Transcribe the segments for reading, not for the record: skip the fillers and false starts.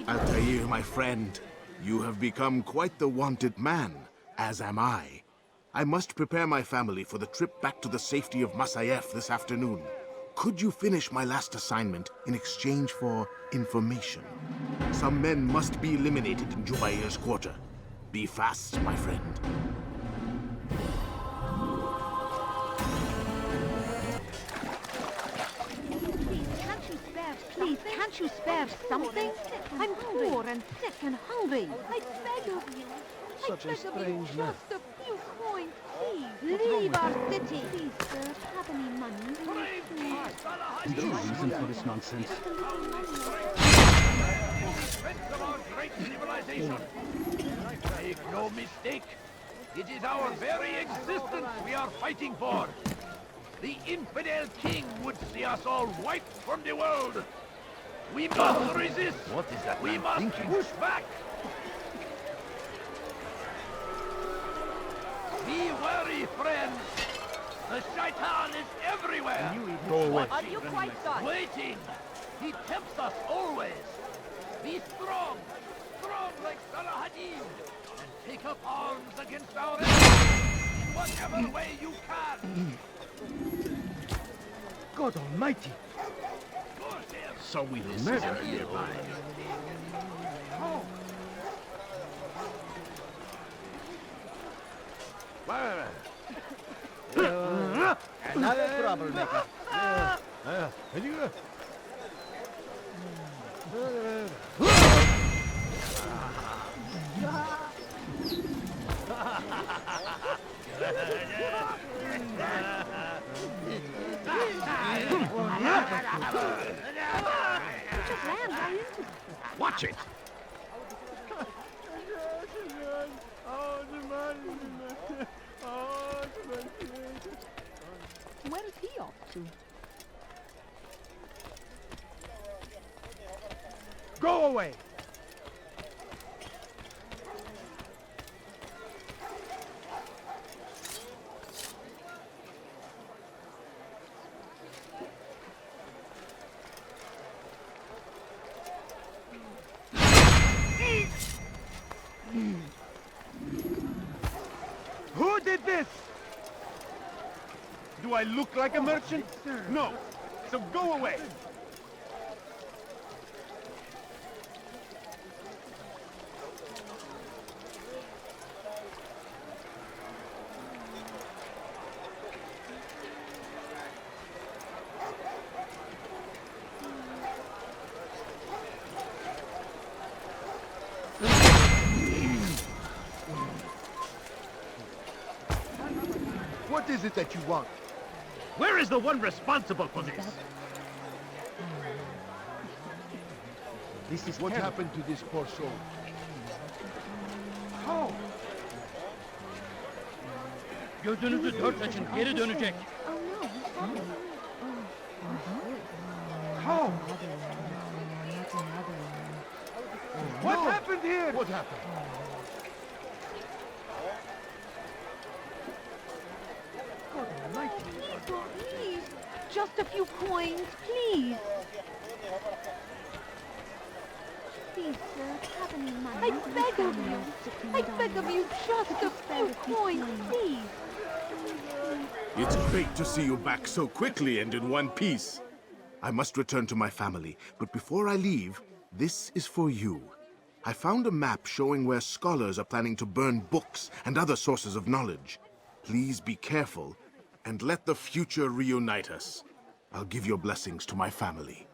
Altair, my friend, you have become quite the wanted man, as am I. I must prepare my family for the trip back to the safety of Masayef this afternoon. Could you finish my last assignment in exchange for information? Some men must be eliminated in Jubair's quarter. Be fast, my friend. Please, can't you spare something? I'm poor and sick and hungry. I beg of you. Such a strange man. Just a few coins, please. Leave our city. Please, sir, have any money? Is there a reason for this nonsense? Defense of our great civilization. Make no mistake, it is our very existence we are fighting for. The infidel king would see us all wiped from the world. We must resist. What is that We man must thinking? push back. Be wary, friends. The shaitan is everywhere. Go away. Are you quite done? Waiting. He tempts us always. Be strong. Strong like Salahadin. And take up arms against our enemies in whatever way you can. God almighty. So we'll measure nearby. Oh. Another troublemaker. Watch it! Where is he off to? Go away. Who did this? Do I look like a merchant? No. So go away. What is it that you want? Where is the one responsible for this? This is what happened to this poor soul. How? Gözünüzü dört açın, geri dönecek. How? What happened here? What happened? Please, just a few coins, please. Please, sir, have any money? I beg of you. I beg of you, just a few coins, please. It's great to see you back so quickly and in one piece. I must return to my family, but before I leave, this is for you. I found a map showing where scholars are planning to burn books and other sources of knowledge. Please be careful, and let the future reunite us. I'll give your blessings to my family.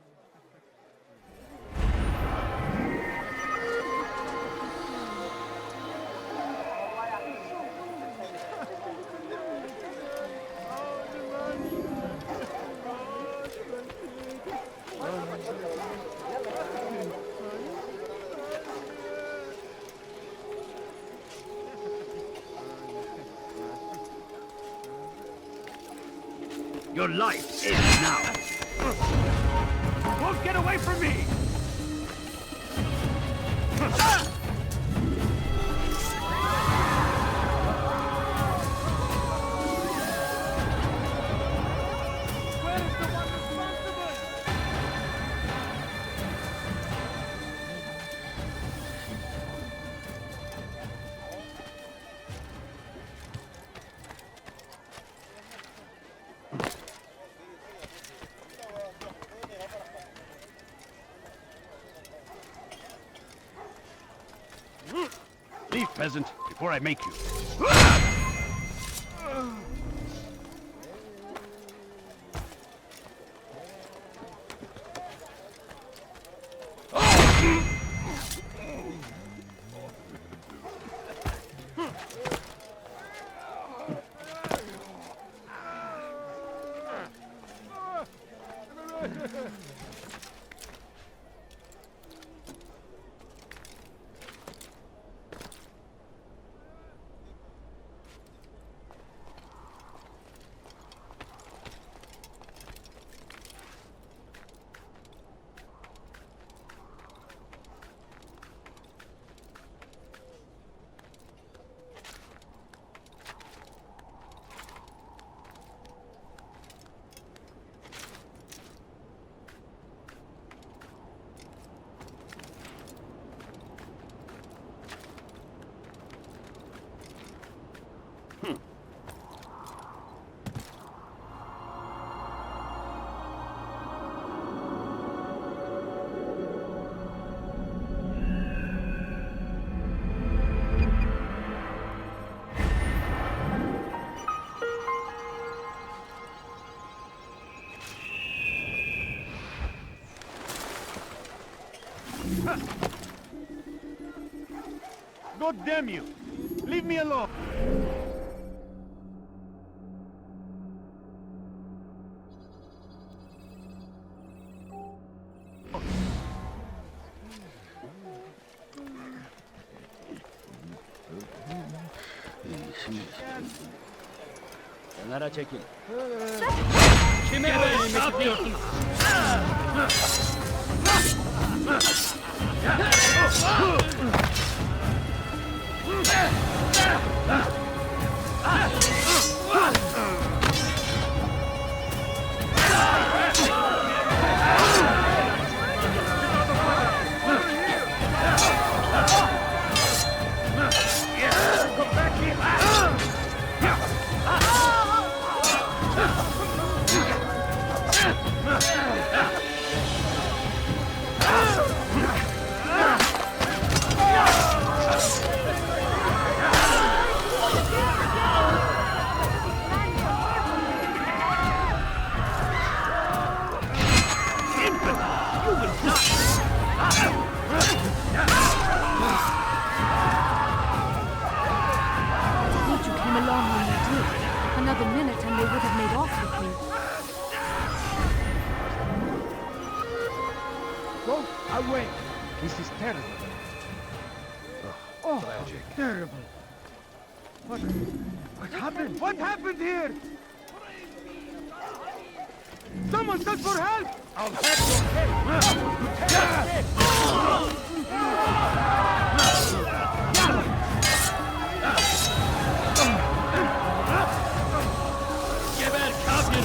Your life ends now. Won't get away from me! peasant, before I make you. God damn you! Leave me alone! Kenara çekil. Kime böyle yapıyorsun? Another minute and they would have made off with me. Go away. This is terrible. Oh, tragic. Terrible. What happened? What happened here? Someone send for help! I'll have your head! Geber kapın!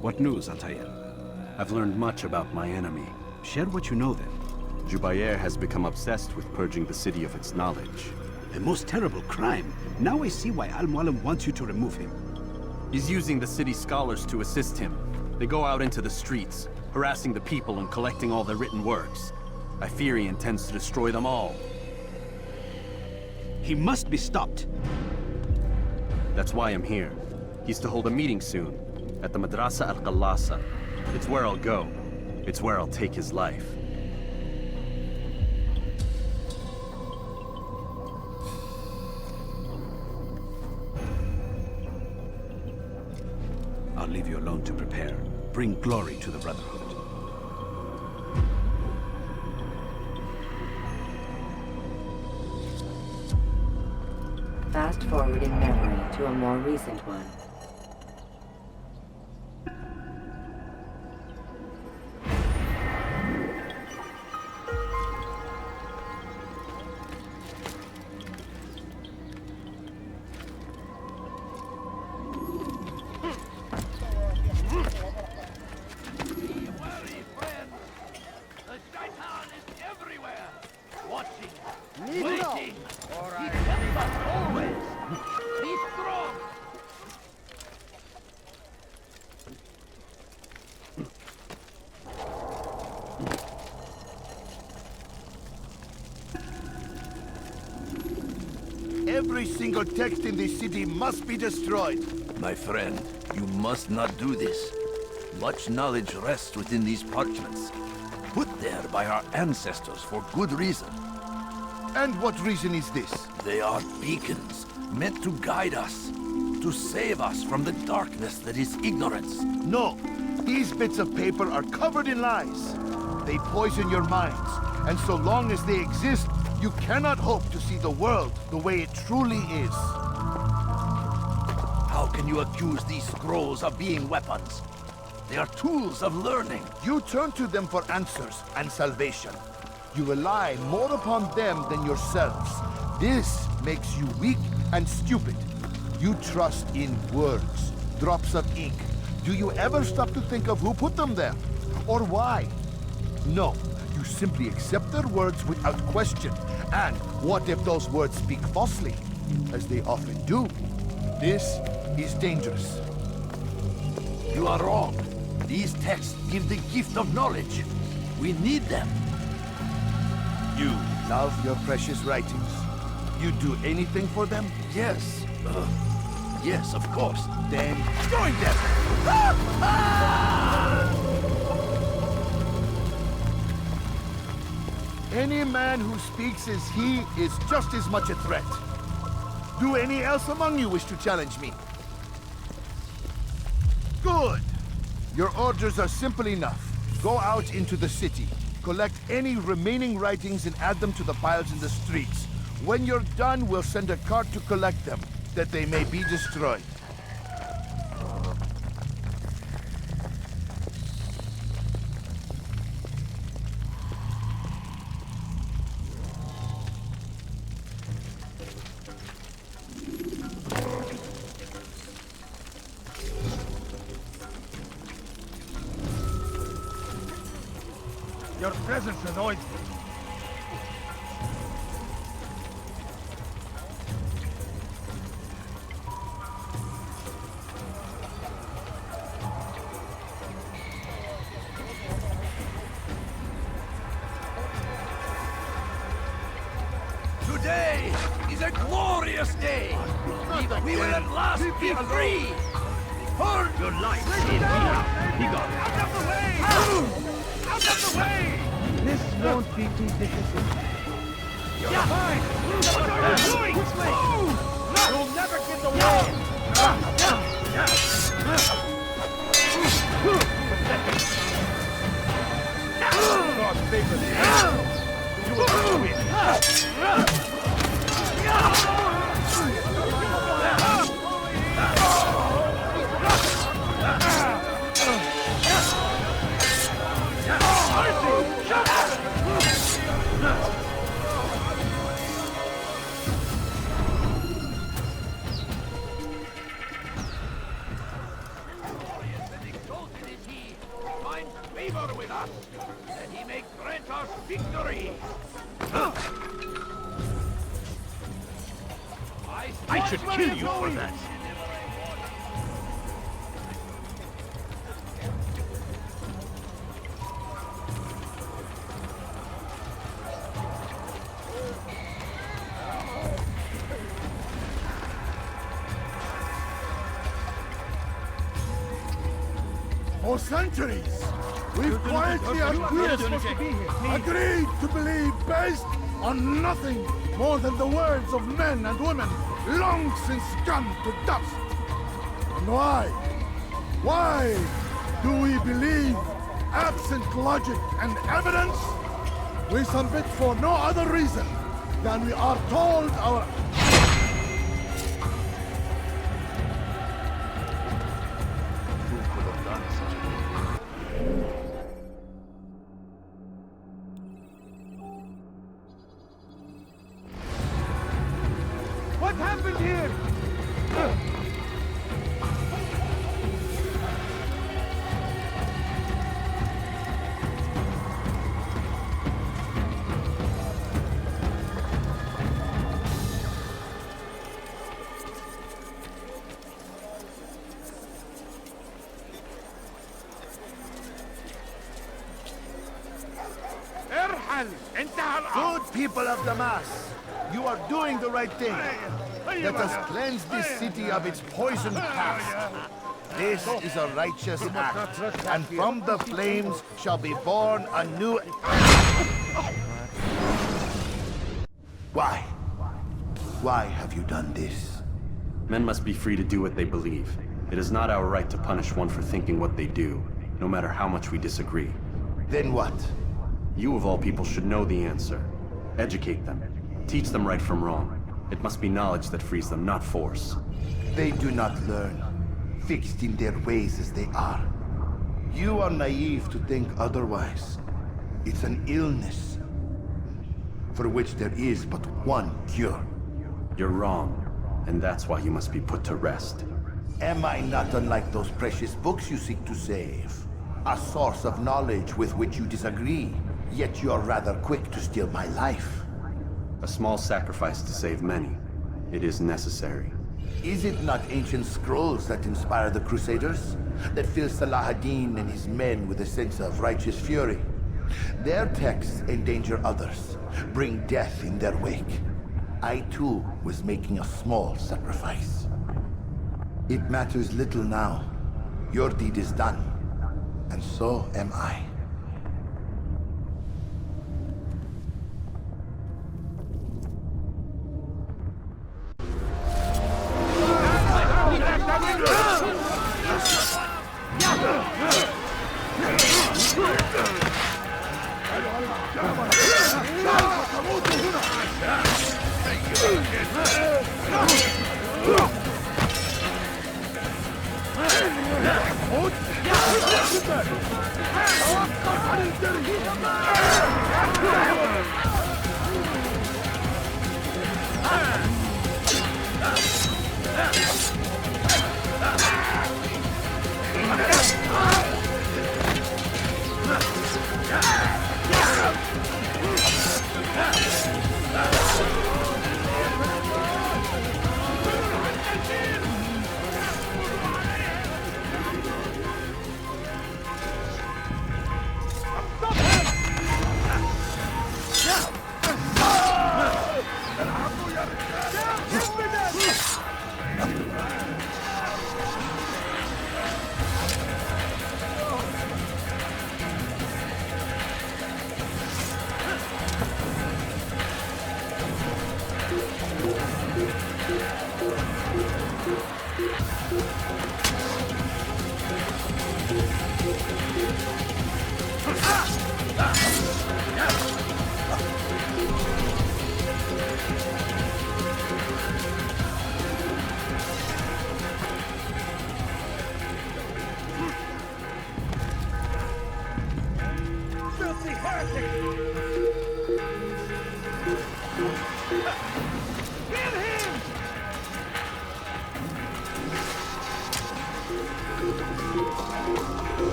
What news, Altair? I've learned much about my enemy. Share what you know then. Jubayer has become obsessed with purging the city of its knowledge. A most terrible crime. Now I see why Al-Mualim wants you to remove him. He's using the city scholars to assist him. They go out into the streets, harassing the people and collecting all their written works. I fear he intends to destroy them all. He must be stopped. That's why I'm here. He's to hold a meeting soon, at the Madrasa al-Qallasa. It's where I'll go. It's where I'll take his life. I'll leave you alone to prepare. Bring glory to the Brotherhood. Fast-forwarding memory to a more recent one. Every single text in this city must be destroyed. My friend, you must not do this. Much knowledge rests within these parchments, put there by our ancestors for good reason. And what reason is this? They are beacons, meant to guide us, to save us from the darkness that is ignorance. No, these bits of paper are covered in lies. They poison your minds, and so long as they exist, you cannot hope to see the world the way it truly is. How can you accuse these scrolls of being weapons? They are tools of learning. You turn to them for answers and salvation. You rely more upon them than yourselves. This makes you weak and stupid. You trust in words, drops of ink. Do you ever stop to think of who put them there? Or why? No, you simply accept their words without question. And what if those words speak falsely? As they often do. This is dangerous. You are wrong. These texts give the gift of knowledge. We need them. You love your precious writings? You'd do anything for them? Yes. Yes, of course. Then join them! Any man who speaks as he is just as much a threat. Do any else among you wish to challenge me? Good! Your orders are simple enough. Go out into the city. Collect any remaining writings and add them to the piles in the streets. When you're done, we'll send a cart to collect them, that they may be destroyed. Your presence annoys me. Today is a glorious day. We will at last be free. Hold your life in here. Out of the way! Out of the way! This won't be too difficult. You're fine! What are you doing? Which way? You'll never get away! God favor me. You will win. Favor with us, that he may grant us victory. I should kill you for that. For centuries, we've quietly agreed to believe based on nothing more than the words of men and women long since gone to dust. And why? Why do we believe absent logic and evidence? We submit for no other reason than we are told our Good people of Damas, you are doing the right thing. Let us cleanse this city of its poisoned past. This is a righteous act, and from the flames shall be born a new... Why? Why have you done this? Men must be free to do what they believe. It is not our right to punish one for thinking what they do, no matter how much we disagree. Then what? You of all people should know the answer. Educate them. Teach them right from wrong. It must be knowledge that frees them, not force. They do not learn, fixed in their ways as they are. You are naive to think otherwise. It's an illness, for which there is but one cure. You're wrong, and that's why you must be put to rest. Am I not unlike those precious books you seek to save? A source of knowledge with which you disagree, yet you're rather quick to steal my life. A small sacrifice to save many. It is necessary. Is it not ancient scrolls that inspire the Crusaders? That fill Salah ad-Din and his men with a sense of righteous fury? Their texts endanger others, bring death in their wake. I too was making a small sacrifice. It matters little now. Your deed is done, and so am I.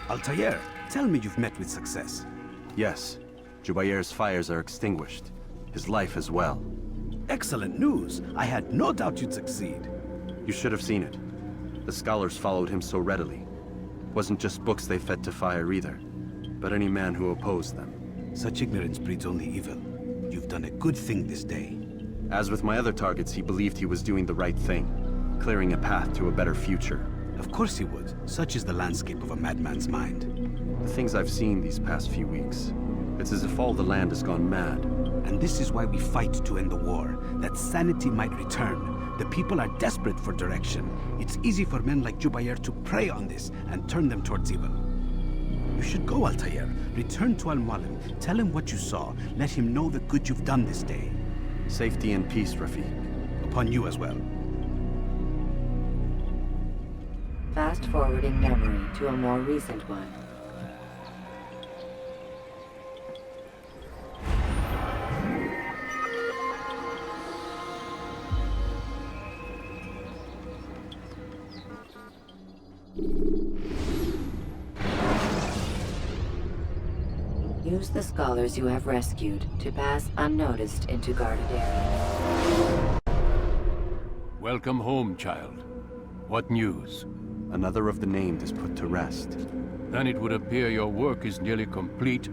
Altair, tell me you've met with success. Yes. Jubair's fires are extinguished. His life as well. Excellent news. I had no doubt you'd succeed. You should have seen it. The scholars followed him so readily. Wasn't just books they fed to fire either, but any man who opposed them. Such ignorance breeds only evil. You've done a good thing this day. As with my other targets, he believed he was doing the right thing, clearing a path to a better future. Of course he would. Such is the landscape of a madman's mind. The things I've seen these past few weeks, it's as if all the land has gone mad. And this is why we fight to end the war, that sanity might return. The people are desperate for direction. It's easy for men like Jubair to prey on this and turn them towards evil. You should go, Altair. Return to Al-Mualim. Tell him what you saw. Let him know the good you've done this day. Safety and peace, Rafiq. Upon you as well. Fast-forwarding memory to a more recent one. Use the scholars you have rescued to pass unnoticed into guarded areas. Welcome home, child. What news? Another of the named is put to rest. Then it would appear your work is nearly complete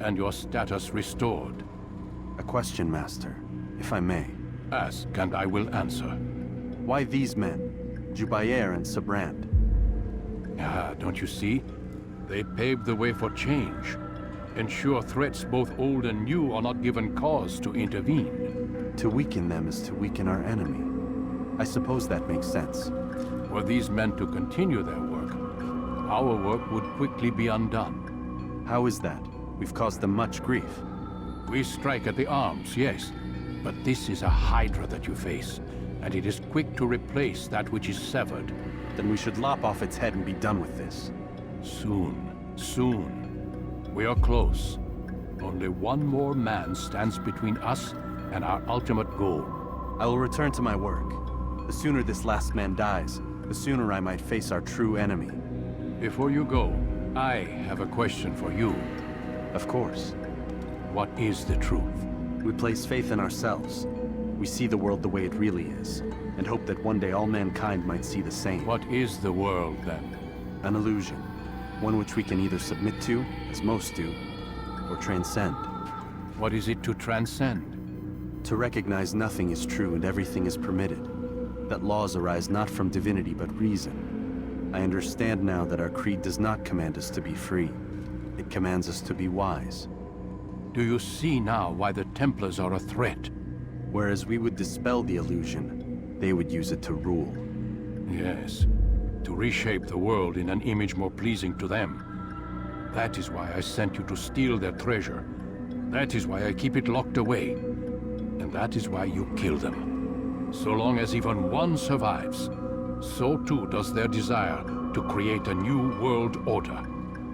and your status restored. A question, Master, if I may. Ask, and I will answer. Why these men? Jubayer and Sabrand? Ah, don't you see? They paved the way for change. Ensure threats both old and new are not given cause to intervene. To weaken them is to weaken our enemy. I suppose that makes sense. Were these men to continue their work, our work would quickly be undone. How is that? We've caused them much grief. We strike at the arms, yes, but this is a hydra that you face, and it is quick to replace that which is severed. Then we should lop off its head and be done with this. Soon, soon. We are close. Only one more man stands between us and our ultimate goal. I will return to my work. The sooner this last man dies, the sooner I might face our true enemy. Before you go, I have a question for you. Of course. What is the truth? We place faith in ourselves. We see the world the way it really is, and hope that one day all mankind might see the same. What is the world, then? An illusion. One which we can either submit to, as most do, or transcend. What is it to transcend? To recognize nothing is true and everything is permitted. That laws arise not from divinity but reason. I understand now that our creed does not command us to be free. It commands us to be wise. Do you see now why the Templars are a threat? Whereas we would dispel the illusion, they would use it to rule. Yes, to reshape the world in an image more pleasing to them. That is why I sent you to steal their treasure. That is why I keep it locked away. And that is why you kill them. So long as even one survives, so too does their desire to create a new world order.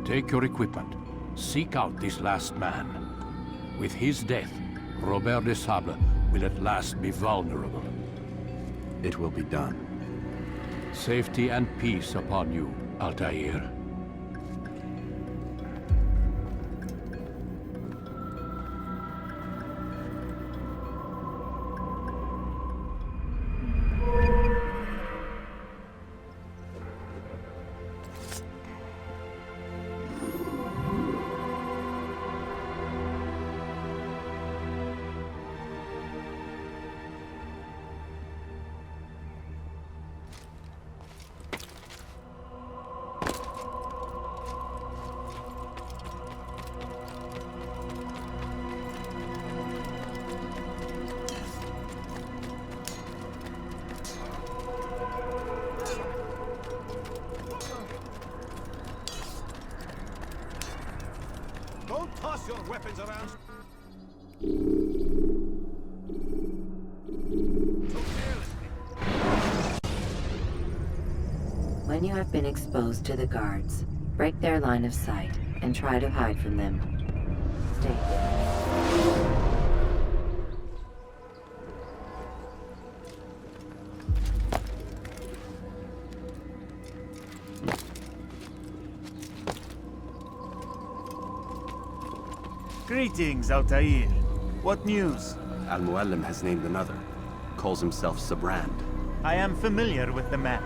Take your equipment. Seek out this last man. With his death, Robert de Sable will at last be vulnerable. It will be done. Safety and peace upon you, Altair. Don't toss your weapons around. When you have been exposed to the guards, break their line of sight and try to hide from them. Stay hidden. Greetings, Altair. What news? Al-Muallim has named another. Calls himself Sabrand. I am familiar with the man.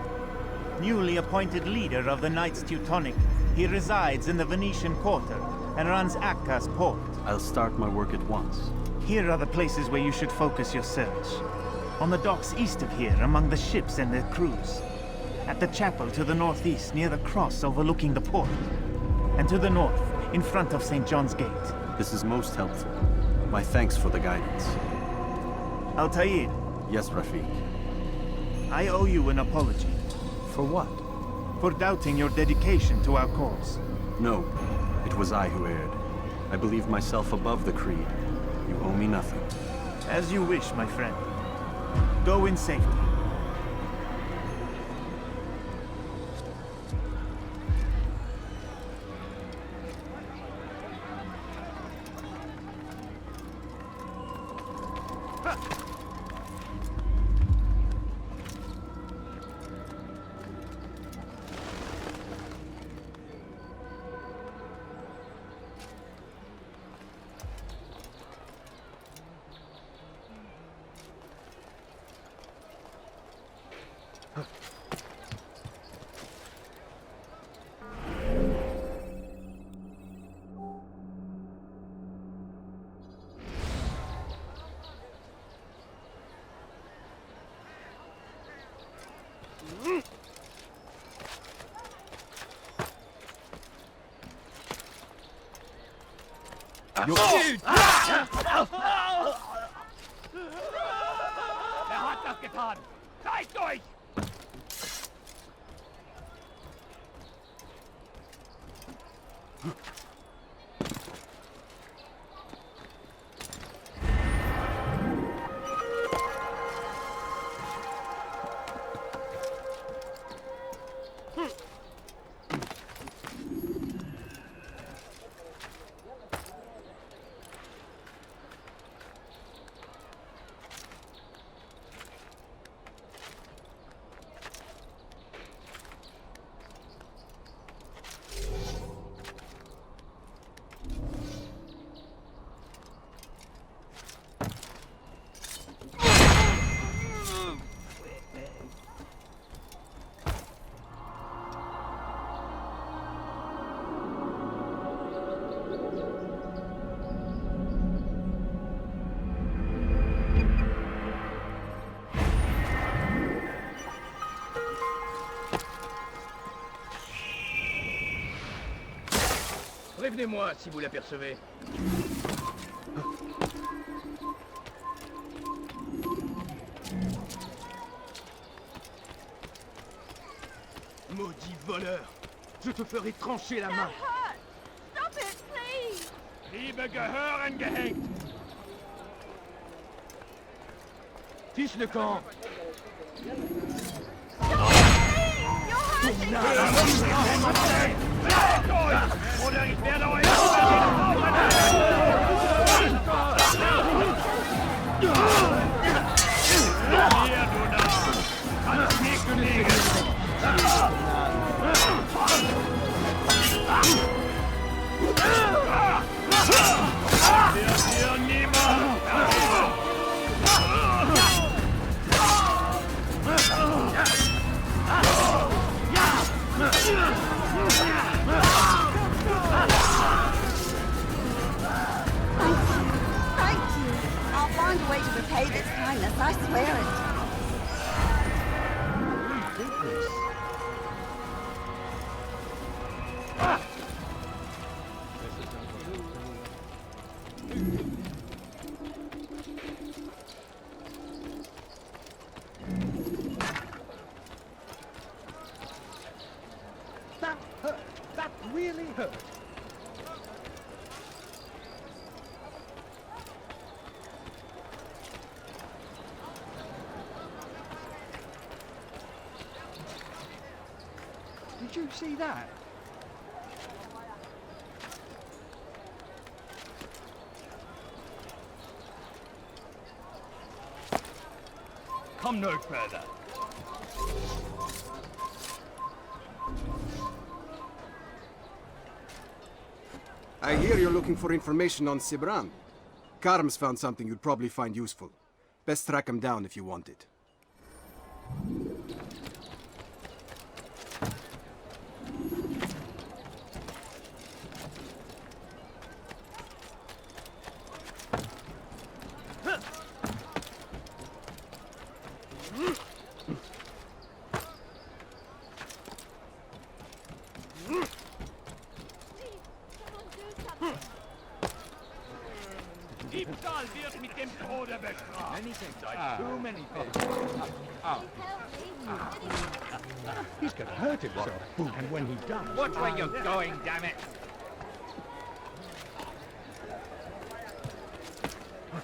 Newly appointed leader of the Knights Teutonic, he resides in the Venetian Quarter and runs Akka's port. I'll start my work at once. Here are the places where you should focus your search. On the docks east of here, among the ships and their crews. At the chapel to the northeast, near the cross overlooking the port. And to the north, in front of St. John's Gate. This is most helpful. My thanks for the guidance. Altair. Yes, Rafiq. I owe you an apology. For what? For doubting your dedication to our cause. No, it was I who erred. I believe myself above the creed. You owe me nothing. As you wish, my friend. Go in safety. Wer hat das getan? Zeigt euch! Prévenez-moi si vous l'apercevez. Maudit voleur! Je te ferai trancher la main! Stop it, please! Liebe gehören gehängt! Fiche le camp! Oder ich werde euch hier, du Narr! Kannst nicht gelegen! Wird hier niemand! Thank you. I'll find a way to repay this kindness, I swear it. That hurt! That really hurt! Did you see that? Come no further. I hear you're looking for information on Sibran. Karm's found something you'd probably find useful. Best track him down if you want it. Diebstahl wird mit dem Tode bestraft. Too many things. He's gonna hurt himself. And when he does... Watch where you're going, damn it!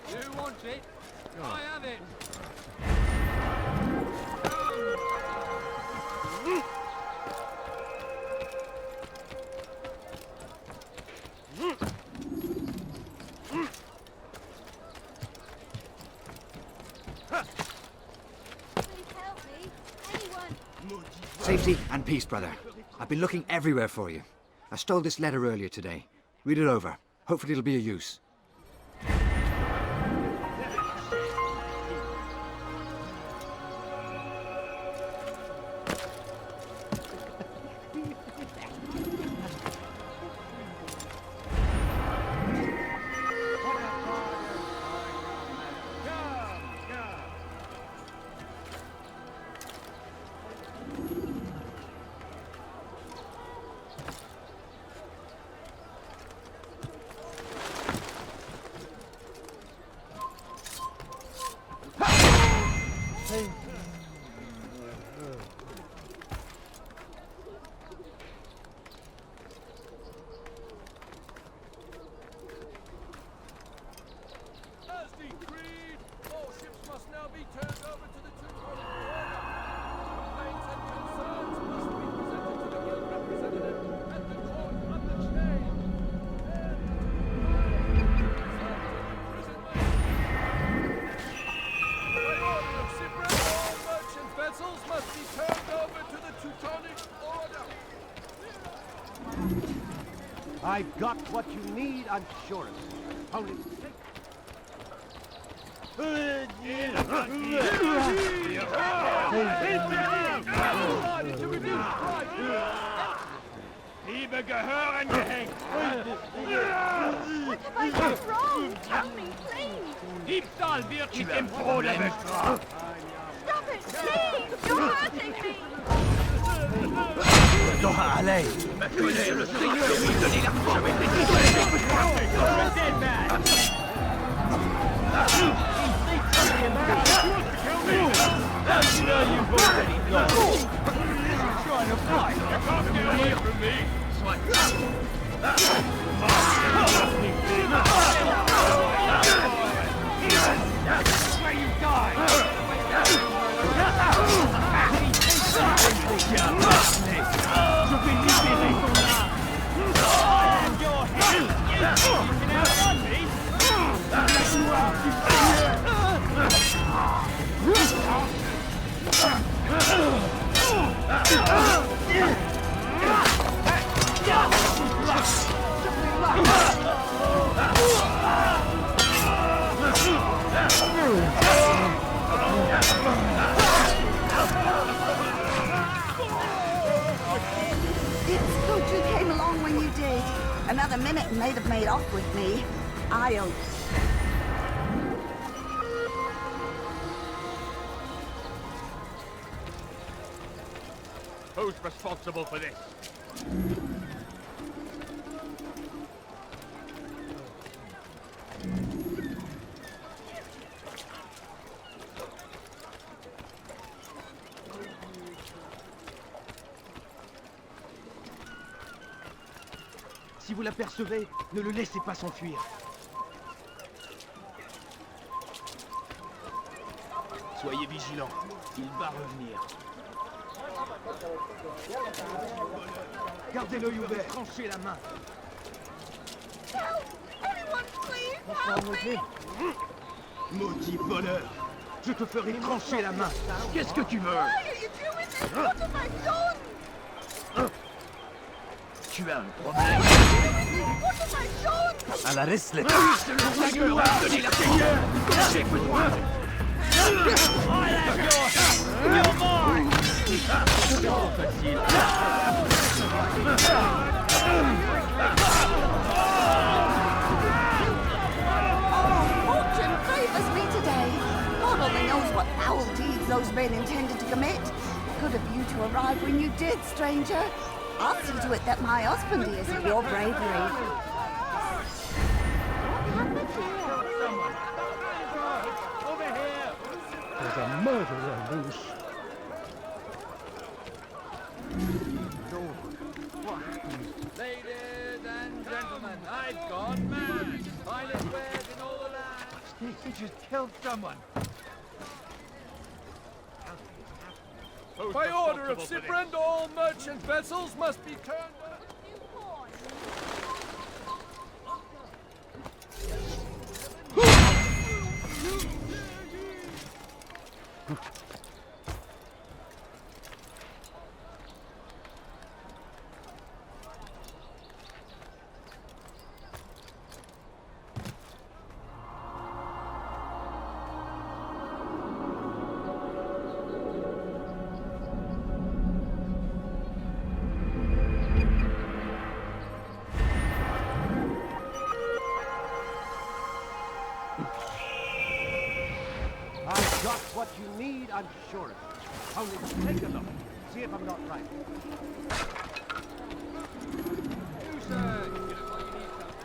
Who wants it? I have it! Safety and peace, brother. I've been looking everywhere for you. I stole this letter earlier today. Read it over. Hopefully it'll be of use. decreed. All ships must now be turned over to the Teutonic Order. Complaints and concerns must be presented to the guild representative at the court of the chain. By order of Cyprian, all merchant vessels must be turned over to the Teutonic Order. I've got what you need, I'm sure of it. Only Liebe gehören gehängt! What have I done wrong? Tell me, please! Diebstahl wird mit dem Tode bestraft! Stop it, please! You're hurting me! Doha علي. Ma colère, le Seigneur lui donner l'argent avec les dead man! You know you've already got it. Trying to fight. You can't get away from me. Where you die. Je vais libérer ton âme. I am your head. You can outrun me. It's good you came along when you did. Another minute and they'd have made off with me. I'll... Who's responsible for this? si vous l'apercevez, ne le laissez pas s'enfuir. Soyez vigilants, il va revenir. Gardez l'œil ouvert, tranchez la main. Help! Anyone, please help me! Maudit voleur, je te ferai trancher la main. Qu'est-ce que tu veux? Why are you doing this? What have I done? Tu as un problème. What have I done? على رسلك. Fortune favors me today. God only knows what foul deeds those men intended to commit. Good of you to arrive when you did, stranger. I'll see to it that my husband hears of your bravery. There's a murderer loose. Ladies and gentlemen, I've gone mad. Finest wares in all the land. He just killed someone. By order of Cyprian, all merchant vessels must be turned over. I've got what you need, I'm sure of it. Only take a look. See if I'm not right. You, sir, you get it while you need something.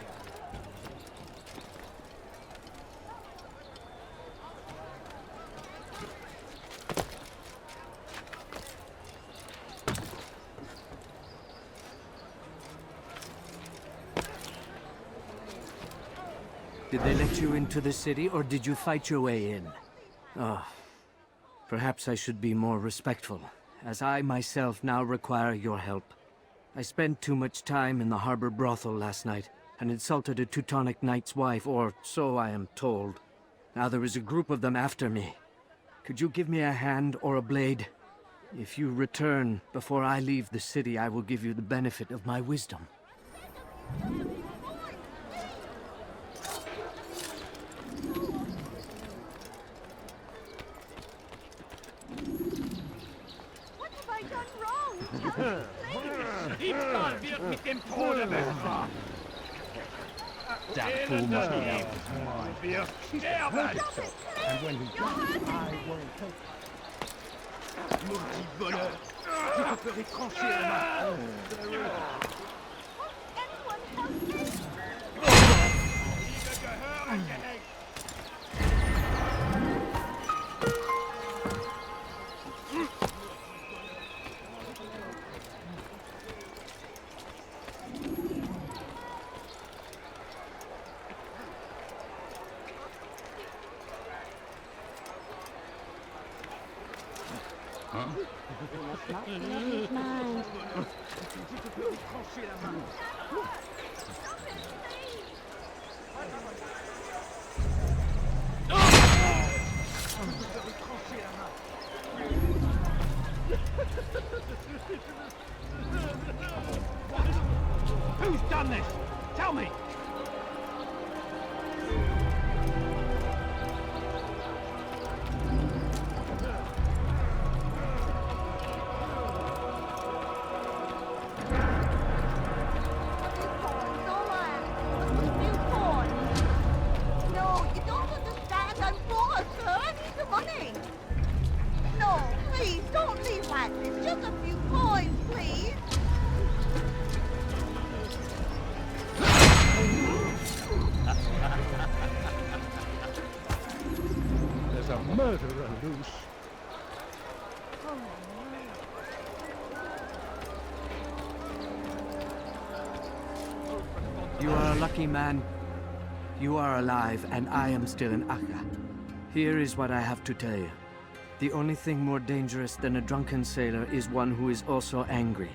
Did they let you into the city, or did you fight your way in? Oh, perhaps I should be more respectful, as I myself now require your help. I spent too much time in the harbor brothel last night, and insulted a Teutonic knight's wife, or so I am told. Now there is a group of them after me. Could you give me a hand or a blade? If you return before I leave the city, I will give you the benefit of my wisdom. What have I done wrong? Diebstahl wird mit dem Tode bestraft. That fool must be out. Wir sterben! And when he dies, I won't take it. Maudit voleur! Je te ferai trancher la main! Anyone help me? Liebe Gehörige! Not in his mind. Who's done this? Tell me! There's a murderer loose. You are a lucky man. You are alive, and I am still in Akka. Here is what I have to tell you. The only thing more dangerous than a drunken sailor is one who is also angry.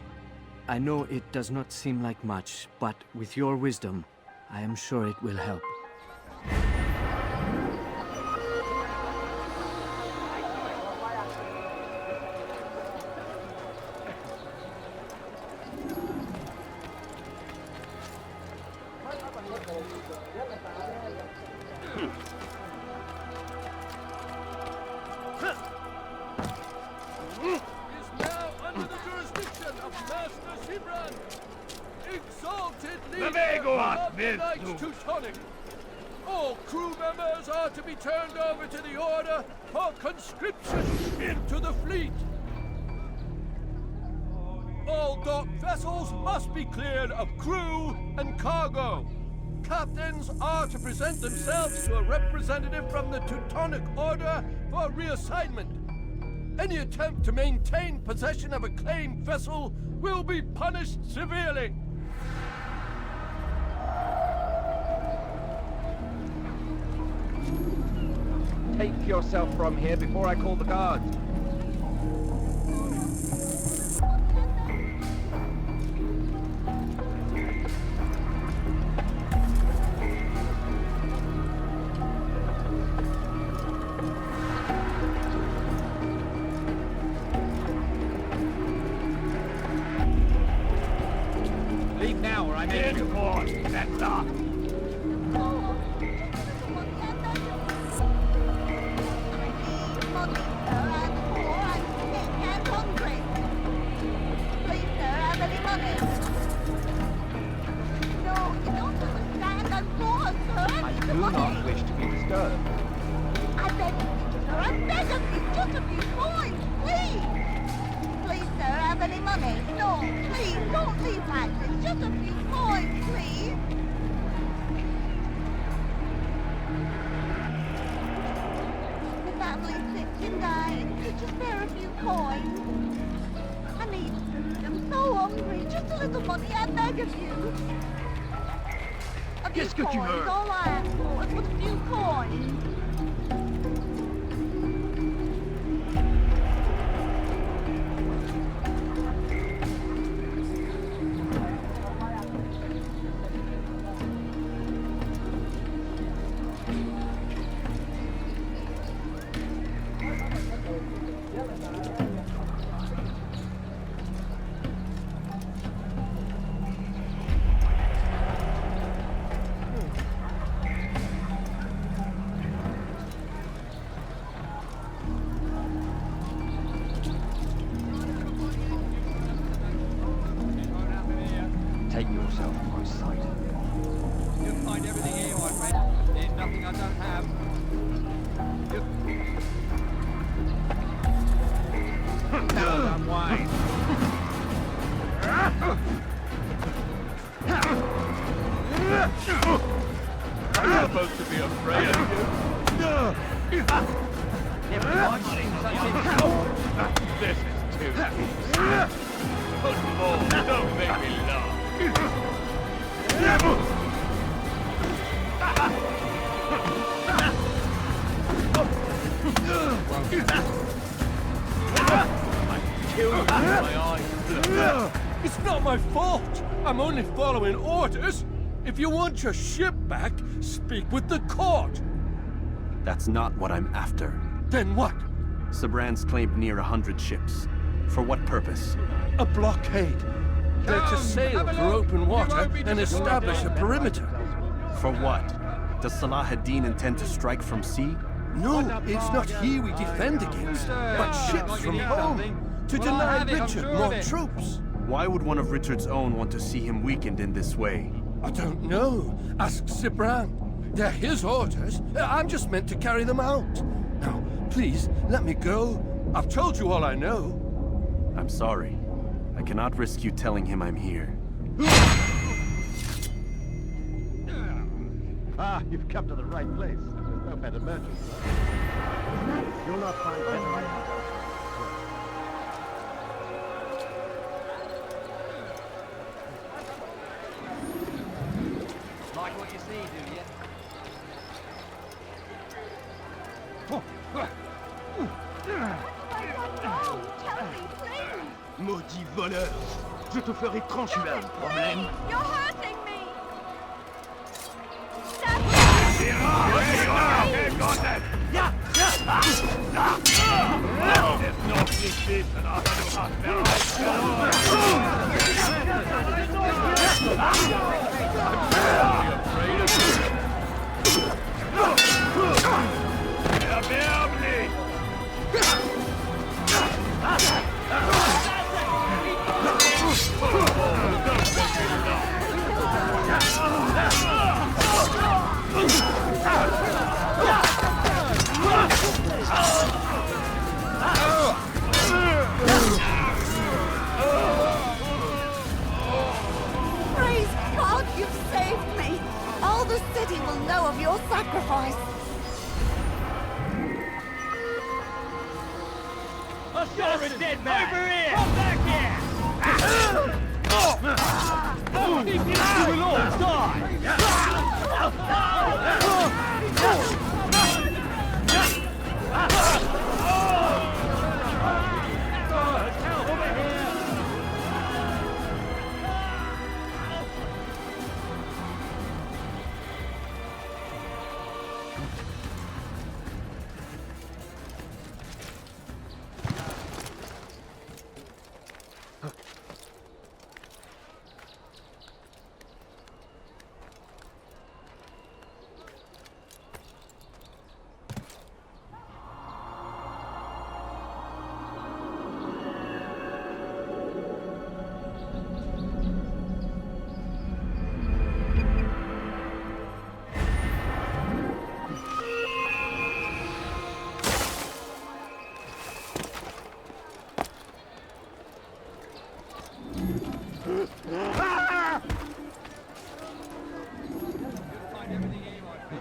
I know it does not seem like much, but with your wisdom, I am sure it will help. Teutonic. All crew members are to be turned over to the Order for conscription into the fleet. All docked vessels must be cleared of crew and cargo. Captains are to present themselves to a representative from the Teutonic Order for reassignment. Any attempt to maintain possession of a claimed vessel will be punished severely. Take yourself from here before I call the guards. Leave now or I make you. That's up! I do not wish to be disturbed. I beg of you, sir. I beg of you. Just a few coins, please. Please, sir, have any money? No, please, don't leave like this. Just a few coins, please. The family's sick and dying. Could you spare a few coins? I need food. I'm so hungry. Just a little money, I beg of you. A Qu'est-ce que tu veux? All I asked for was a few coins. Take yourself from my sight. You'll find everything here, my friend. There's nothing I don't have. Well done, Wayne. I'm supposed to be afraid of you. This is too easy. Put more, don't make me laugh. It's not my fault. I'm only following orders. If you want your ship back, speak with the court. That's not what I'm after. Then what? Sabran's claimed near 100 ships. For what purpose? A blockade. They're to sail through open water and establish a perimeter. For what? Does Salah ad-Din intend to strike from sea? No, it's not he we defend against, but ships from home. To deny Richard more troops. Why would one of Richard's own want to see him weakened in this way? I don't know. Ask Sabran. They're his orders. I'm just meant to carry them out. Now, please, let me go. I've told you all I know. I'm sorry. I cannot risk you telling him I'm here. Ah, you've come to the right place. There's no better merchant. You'll not find better. Like what you see, do you? Maudit voleur! Je te ferai trancher un problème. You're hurting me! Praise God, you've saved me. All the city will know of your sacrifice. I saw a dead man! Over here! Come back here! You will all die!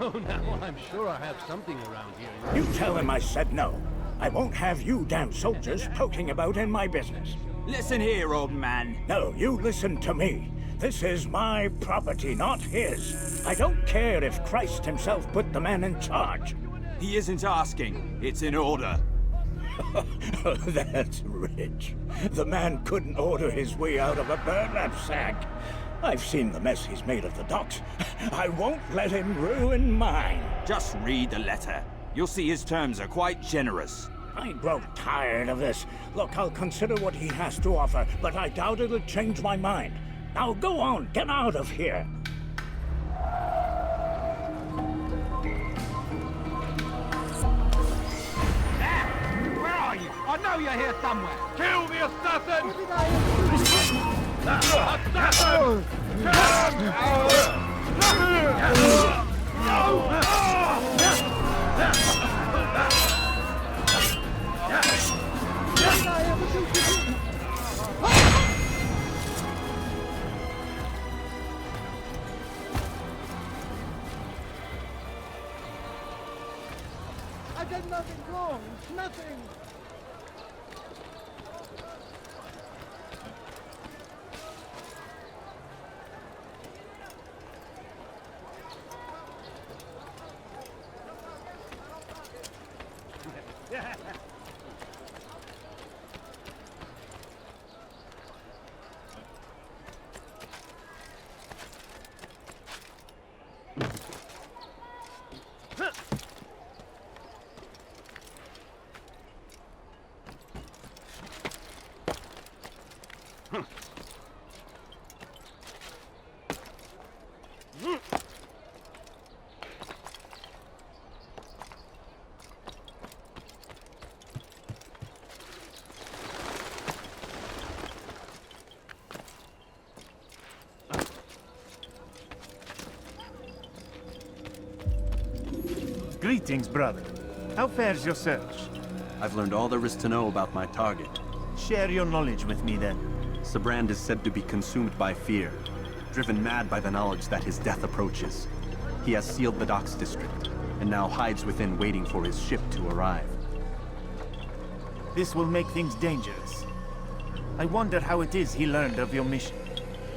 Oh, now I'm sure I have something around here. You tell him I said no. I won't have you damn soldiers poking about in my business. Listen here, old man. No, you listen to me. This is my property, not his. I don't care if Christ himself put the man in charge. He isn't asking. It's in order. That's rich. The man couldn't order his way out of a burlap sack. I've seen the mess he's made of the docks. I won't let him ruin mine. Just read the letter. You'll see his terms are quite generous. I grow tired of this. Look, I'll consider what he has to offer, but I doubt it'll change my mind. Now go on, get out of here. Where are you? I know you're here somewhere. Kill the assassin! I did nothing wrong. Nothing. Greetings, brother. How fares your search? I've learned all there is to know about my target. Share your knowledge with me, then. Sibrand is said to be consumed by fear, driven mad by the knowledge that his death approaches. He has sealed the docks district, and now hides within waiting for his ship to arrive. This will make things dangerous. I wonder how it is he learned of your mission.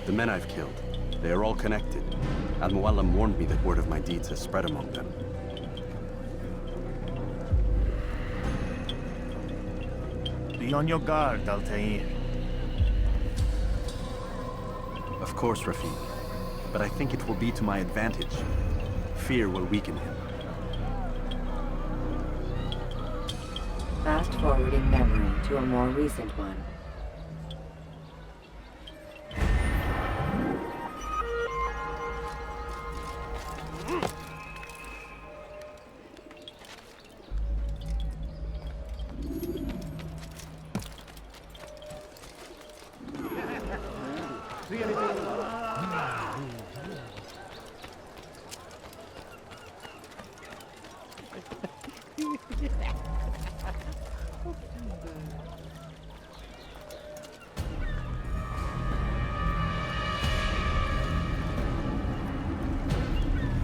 The men I've killed, they are all connected. Al-Mualim warned me that word of my deeds has spread among them. Be on your guard, Altair. Of course, Rafiq. But I think it will be to my advantage. Fear will weaken him. Fast-forwarding memory to a more recent one.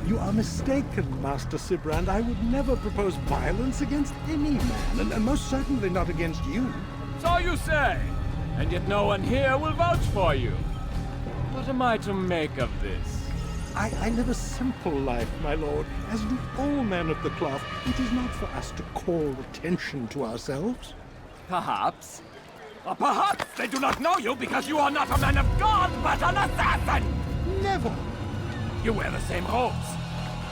You are mistaken, Master Sibrand. I would never propose violence against any man, and most certainly not against you. So you say, and yet no one here will vouch for you. What am I to make of this? I live a simple life, my lord, as do all men of the cloth. It is not for us to call attention to ourselves. Perhaps. Or perhaps they do not know you because you are not a man of God, but an assassin! Never! You wear the same robes.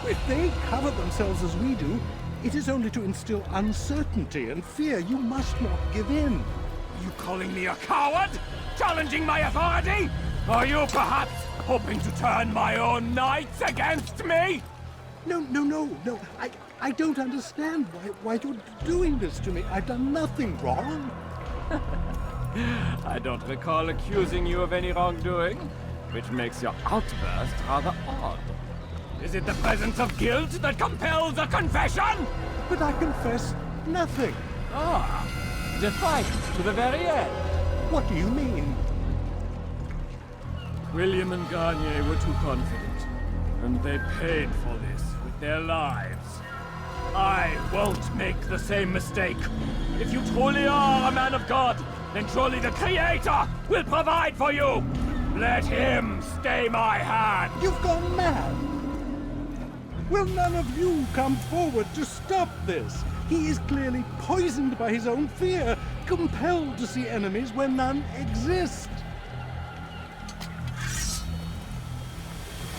If they cover themselves as we do, it is only to instill uncertainty and fear. You must not give in. You calling me a coward? Challenging my authority? Are you perhaps hoping to turn my own knights against me? No. I don't understand why you're doing this to me. I've done nothing wrong. I don't recall accusing you of any wrongdoing, which makes your outburst rather odd. Is it the presence of guilt that compels a confession? But I confess nothing. Ah, defiant to the very end. What do you mean? William and Garnier were too confident, and they paid for this with their lives. I won't make the same mistake. If you truly are a man of God, then surely the Creator will provide for you! Let him stay my hand! You've gone mad! Will none of you come forward to stop this? He is clearly poisoned by his own fear, compelled to see enemies where none exist.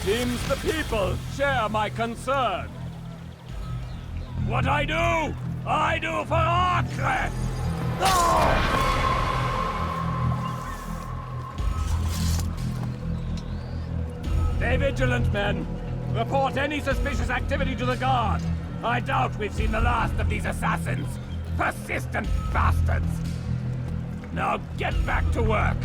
Seems the people share my concern. What I do for Acre! Stay vigilant, men. Report any suspicious activity to the guard. I doubt we've seen the last of these assassins. Persistent bastards. Now get back to work.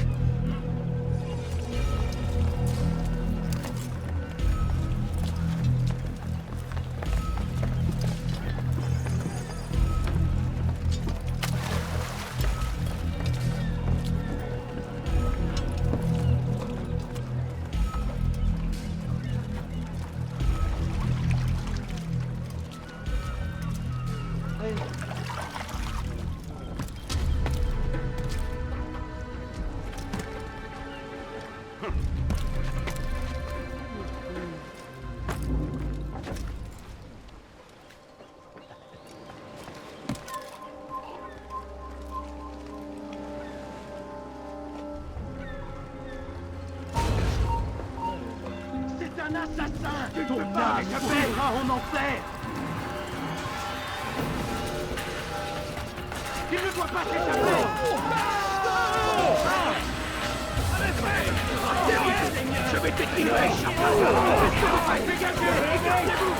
Un assassin! Tu peux pas m'échapper! En enfer! Il ne doit pas s'échapper! Je vais t'équilibrer, dégagez-vous!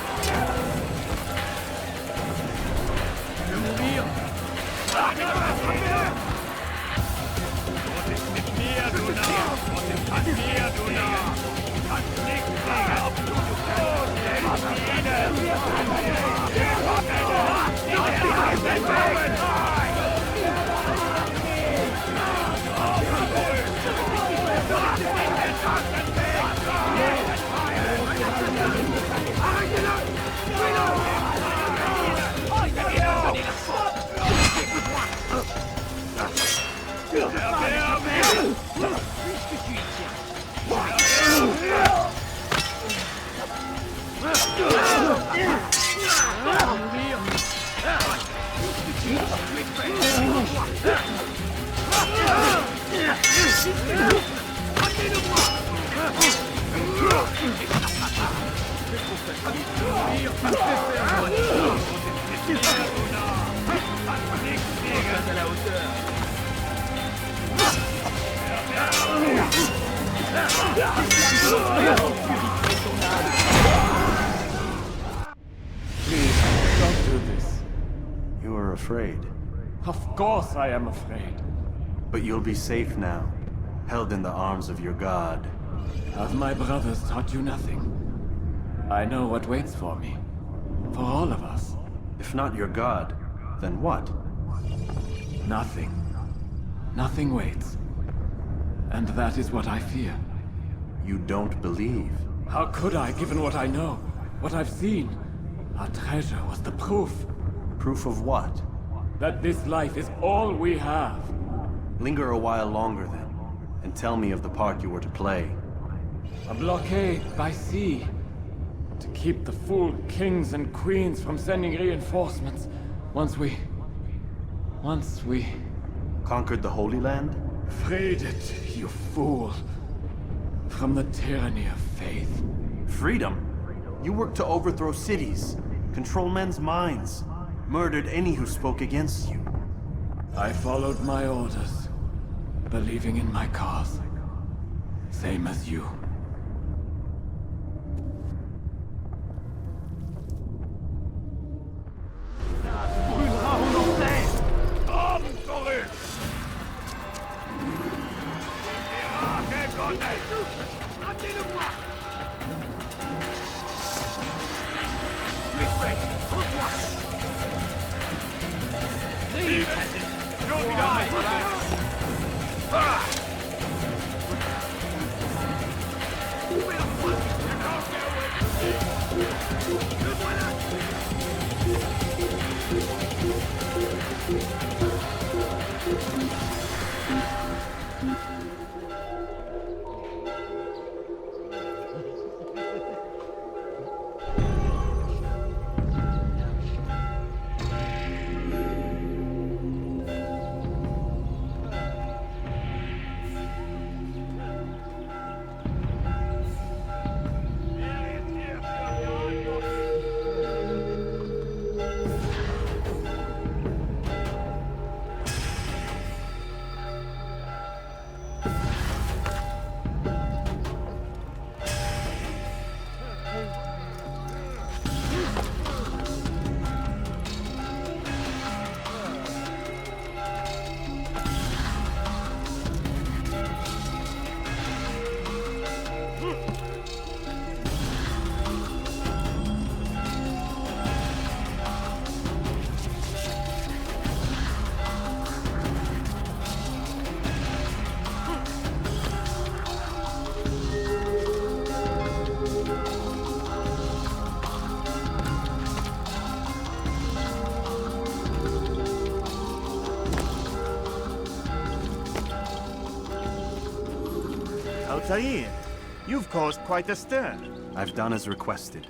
Je vais mourir! Attrapez-le! Please, don't do this. You are afraid. Of course I am afraid. But you'll be safe now, held in the arms of your god. Have my brothers taught you nothing? I know what waits for me. For all of us. If not your god, then what? Nothing. Nothing waits. And that is what I fear. You don't believe. How could I, given what I know? What I've seen? Our treasure was the proof. Proof of what? That this life is all we have. Linger a while longer then, and tell me of the part you were to play. A blockade by sea. To keep the fool kings and queens from sending reinforcements. Once we... Conquered the Holy Land? Freed it, you fool. From the tyranny of faith. Freedom? You worked to overthrow cities, control men's minds, murdered any who spoke against you. I followed my orders, believing in my cause. Same as you. Altair, you've caused quite a stir. I've done as requested.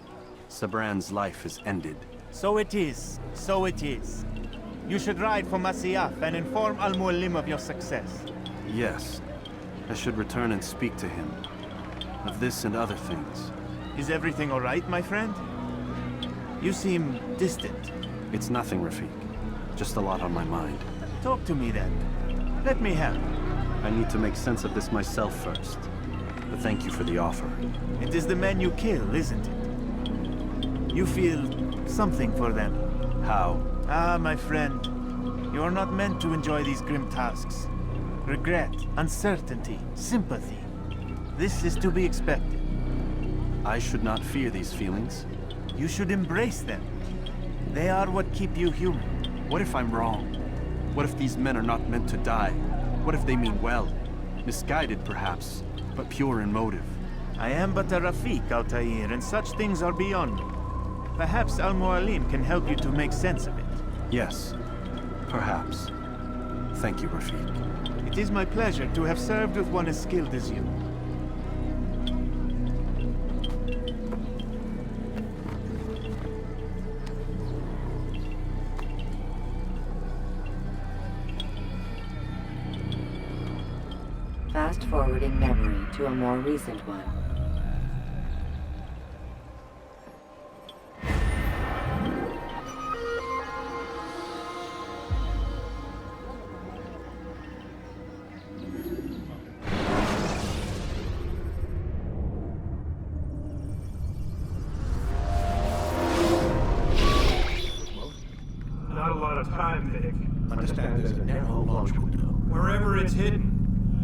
Sabran's life is ended. So it is. So it is. You should ride for Masyaf and inform Al-Mualim of your success. Yes. I should return and speak to him. Of this and other things. Is everything all right, my friend? You seem distant. It's nothing, Rafik. Just a lot on my mind. Talk to me then. Let me help. I need to make sense of this myself first. But thank you for the offer. It is the men you kill, isn't it? You feel something for them. How? Ah, my friend. You are not meant to enjoy these grim tasks. Regret, uncertainty, sympathy. This is to be expected. I should not fear these feelings. You should embrace them. They are what keep you human. What if I'm wrong? What if these men are not meant to die? What if they mean well? Misguided, perhaps, but pure in motive. I am but a Rafik, Altair, and such things are beyond me. Perhaps Al-Mualim can help you to make sense of it. Yes, perhaps. Thank you, Rafik. It is my pleasure to have served with one as skilled as you. Fast-forwarding memory to a more recent one. Not a lot of time, Vic. Understand there's a narrow launch window. Wherever it's hidden,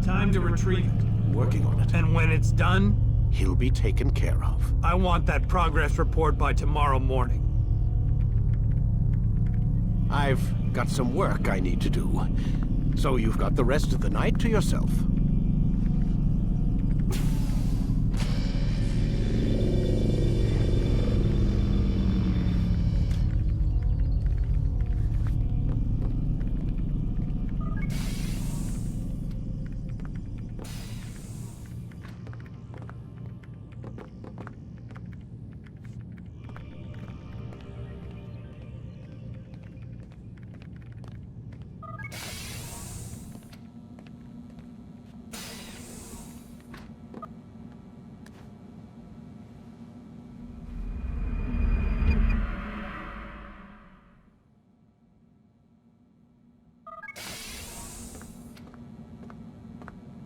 time to retrieve it. Working on it. And when it's done, He'll be taken care of. I want that progress report by tomorrow morning. I've got some work I need to do. So you've got the rest of the night to yourself.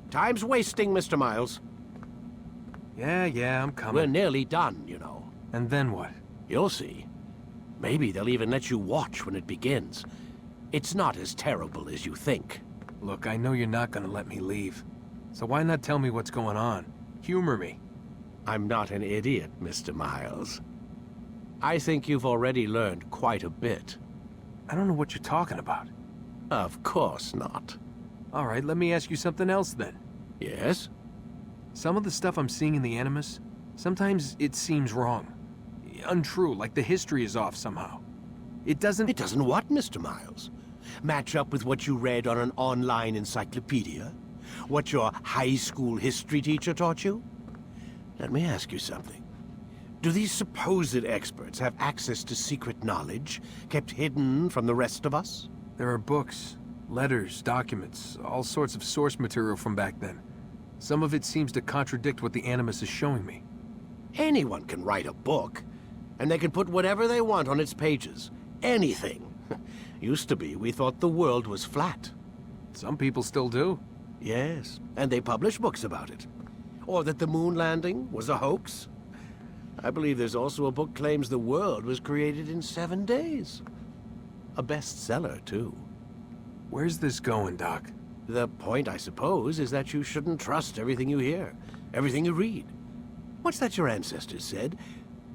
Time's wasting, Mr. Miles. Yeah, I'm coming. We're nearly done, you know. And then what? You'll see. Maybe they'll even let you watch when it begins. It's not as terrible as you think. Look, I know you're not gonna let me leave. So why not tell me what's going on? Humor me. I'm not an idiot, Mr. Miles. I think you've already learned quite a bit. I don't know what you're talking about. Of course not. All right, let me ask you something else then. Yes? Some of the stuff I'm seeing in the Animus, sometimes it seems wrong. Untrue, like the history is off somehow. It doesn't... It doesn't what, Mr. Miles? Match up with what you read on an online encyclopedia? What your high school history teacher taught you? Let me ask you something. Do these supposed experts have access to secret knowledge kept hidden from the rest of us? There are books, letters, documents, all sorts of source material from back then. Some of it seems to contradict what the Animus is showing me. Anyone can write a book, and they can put whatever they want on its pages. Anything. Used to be, we thought the world was flat. Some people still do. Yes, and they publish books about it. Or that the moon landing was a hoax. I believe there's also a book claims the world was created in 7 days. A bestseller, too. Where's this going, Doc? The point, I suppose, is that you shouldn't trust everything you hear, everything you read. What's that your ancestors said?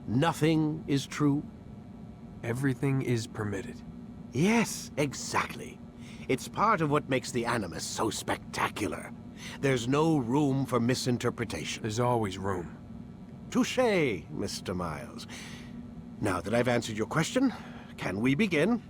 Nothing is true? Everything is permitted. Yes, exactly. It's part of what makes the Animus so spectacular. There's no room for misinterpretation. There's always room. Touché, Mr. Miles. Now that I've answered your question, can we begin?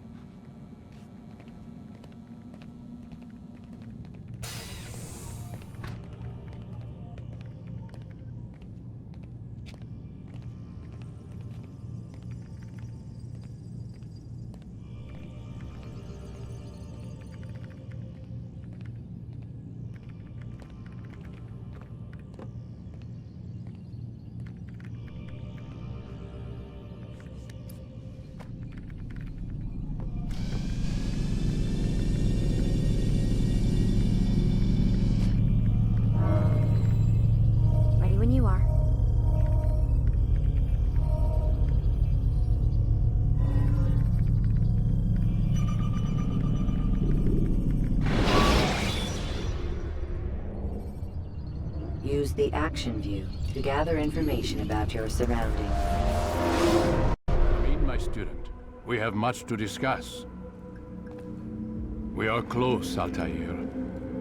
Use the action view to gather information about your surroundings. Come in, my student. We have much to discuss. We are close, Altair.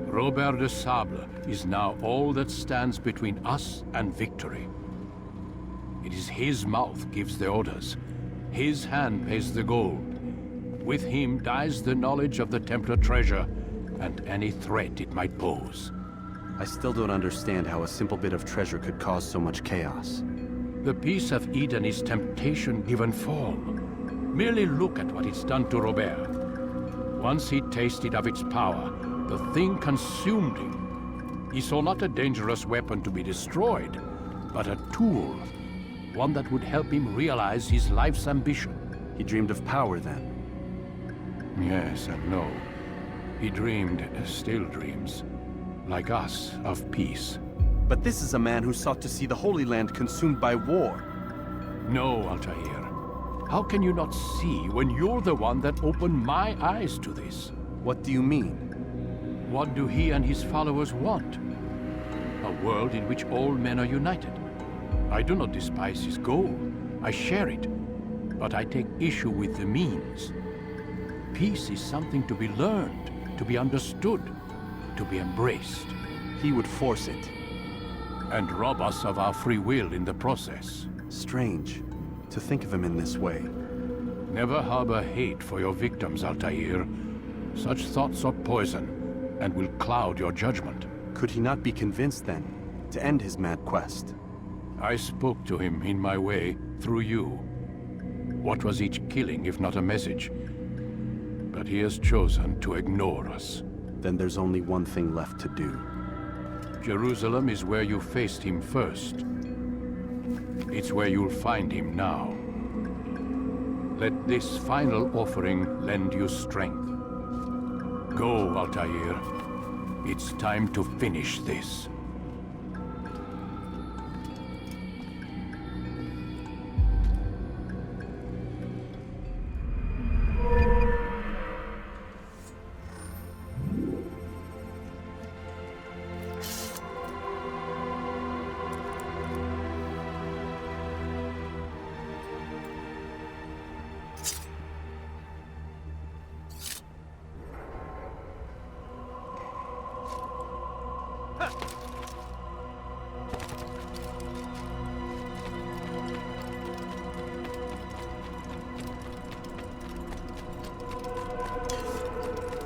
Robert de Sable is now all that stands between us and victory. It is his mouth gives the orders. His hand pays the gold. With him dies the knowledge of the Templar treasure and any threat it might pose. I still don't understand how a simple bit of treasure could cause so much chaos. The peace of Eden is temptation given form. Merely look at what it's done to Robert. Once he tasted of its power, the thing consumed him. He saw not a dangerous weapon to be destroyed, but a tool. One that would help him realize his life's ambition. He dreamed of power then? Yes and no. He dreamed, still dreams, like us, of peace. But this is a man who sought to see the Holy Land consumed by war. No, Altair. How can you not see when you're the one that opened my eyes to this? What do you mean? What do he and his followers want? A world in which all men are united. I do not despise his goal. I share it. But I take issue with the means. Peace is something to be learned, to be understood, to be embraced. He would force it. And rob us of our free will in the process. Strange, to think of him in this way. Never harbor hate for your victims, Altair. Such thoughts are poison, and will cloud your judgment. Could he not be convinced, then, to end his mad quest? I spoke to him in my way, through you. What was each killing if not a message? But he has chosen to ignore us. Then there's only one thing left to do. Jerusalem is where you faced him first. It's where you'll find him now. Let this final offering lend you strength. Go, Altair. It's time to finish this.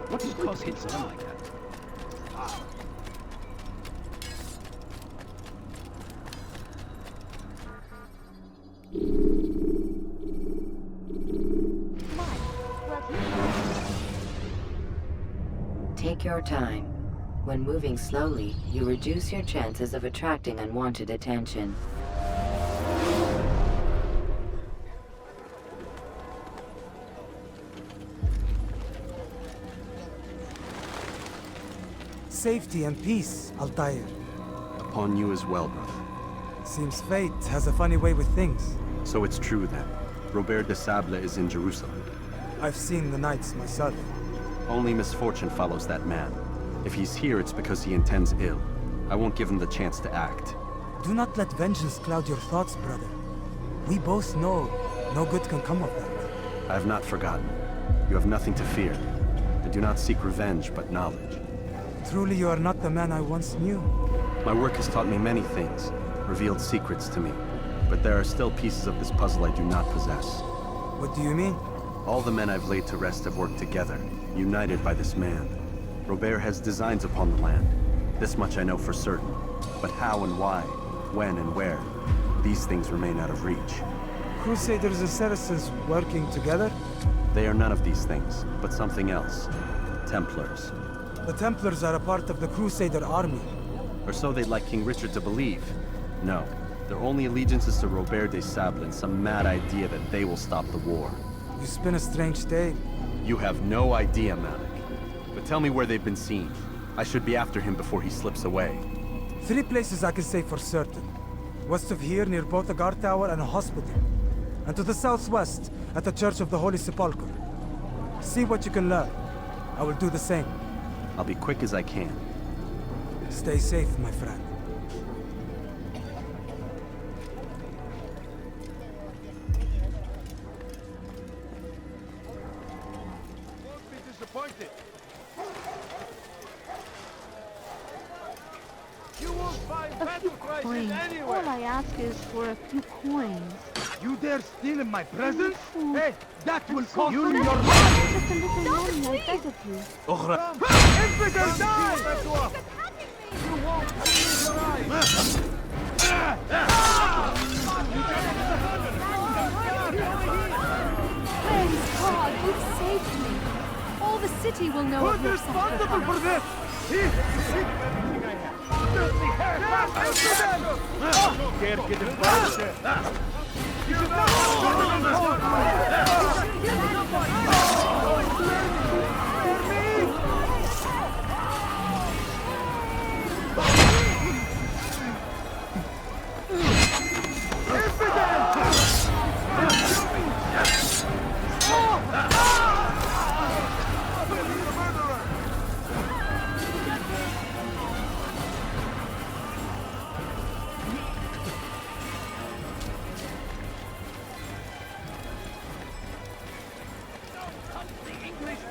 What is cause hits them like that? Take your time. When moving slowly, you reduce your chances of attracting unwanted attention. Safety and peace, Altair. Upon you as well, brother. Seems fate has a funny way with things. So it's true then. Robert de Sable is in Jerusalem. I've seen the Knights myself. Only misfortune follows that man. If he's here, it's because he intends ill. I won't give him the chance to act. Do not let vengeance cloud your thoughts, brother. We both know no good can come of that. I have not forgotten. You have nothing to fear. I do not seek revenge, but knowledge. Truly, you are not the man I once knew. My work has taught me many things, revealed secrets to me. But there are still pieces of this puzzle I do not possess. What do you mean? All the men I've laid to rest have worked together, united by this man. Robert has designs upon the land. This much I know for certain. But how and why, when and where, these things remain out of reach. Crusaders and Saracens working together? They are none of these things, but something else. Templars. The Templars are a part of the Crusader army. Or so they'd like King Richard to believe. No, their only allegiance is to Robert de Sable and some mad idea that they will stop the war. You spin a strange tale. You have no idea, Malik. But tell me where they've been seen. I should be after him before he slips away. 3 places I can say for certain. West of here, near both a guard tower and a hospital. And to the southwest, at the Church of the Holy Sepulchre. See what you can learn. I will do the same. I'll be quick as I can. Stay safe, my friend. disappointed. You won't find A better few prices coins. anywhere. All I ask is for a few coins. You dare steal in my presence? Hey, that will So cost you for your that, life! just a little money, I beg of you. Infidel, die! You won't believe your eyes! Praise God, you've saved me. All the city will know of your responsible sacrifice. for this? Can't get involved. You should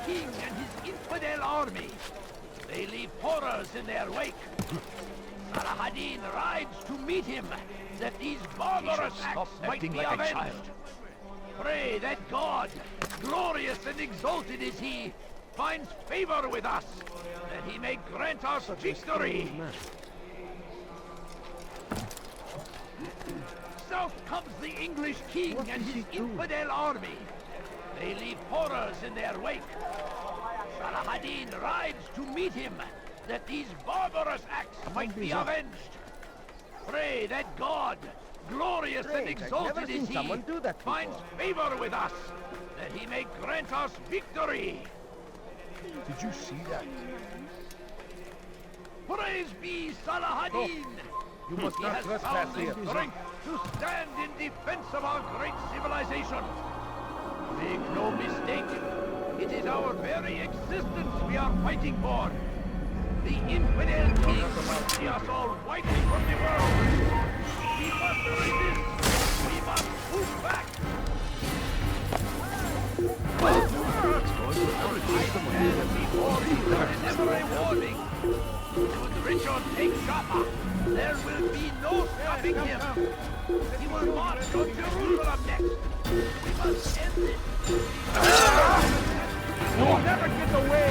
king and his infidel army. They leave horrors in their wake. Salah-ad-Din rides to meet him, that these barbarous acts might be avenged. Pray that God, glorious and exalted is he, finds favor with us, that he may grant us victory. South comes the English king and his infidel army. They leave horrors in their wake. Salah-ad-Din rides to meet him, that these barbarous acts might be avenged. Pray that God, glorious and exalted is he, finds favor with us, that he may grant us victory. Did you see that? Praise be Salah-ad-Din! You must He not has trespass found the here. strength to stand in defense of our great civilization. Make no mistake, it is our very existence we are fighting for. The infidel king will see us all wiped from the world. We must resist. We must move back. Before you, there is never a warning. Should Richard take Jaffa, there will be no stopping him. He will march on Jerusalem next. We must end this. You will never get away.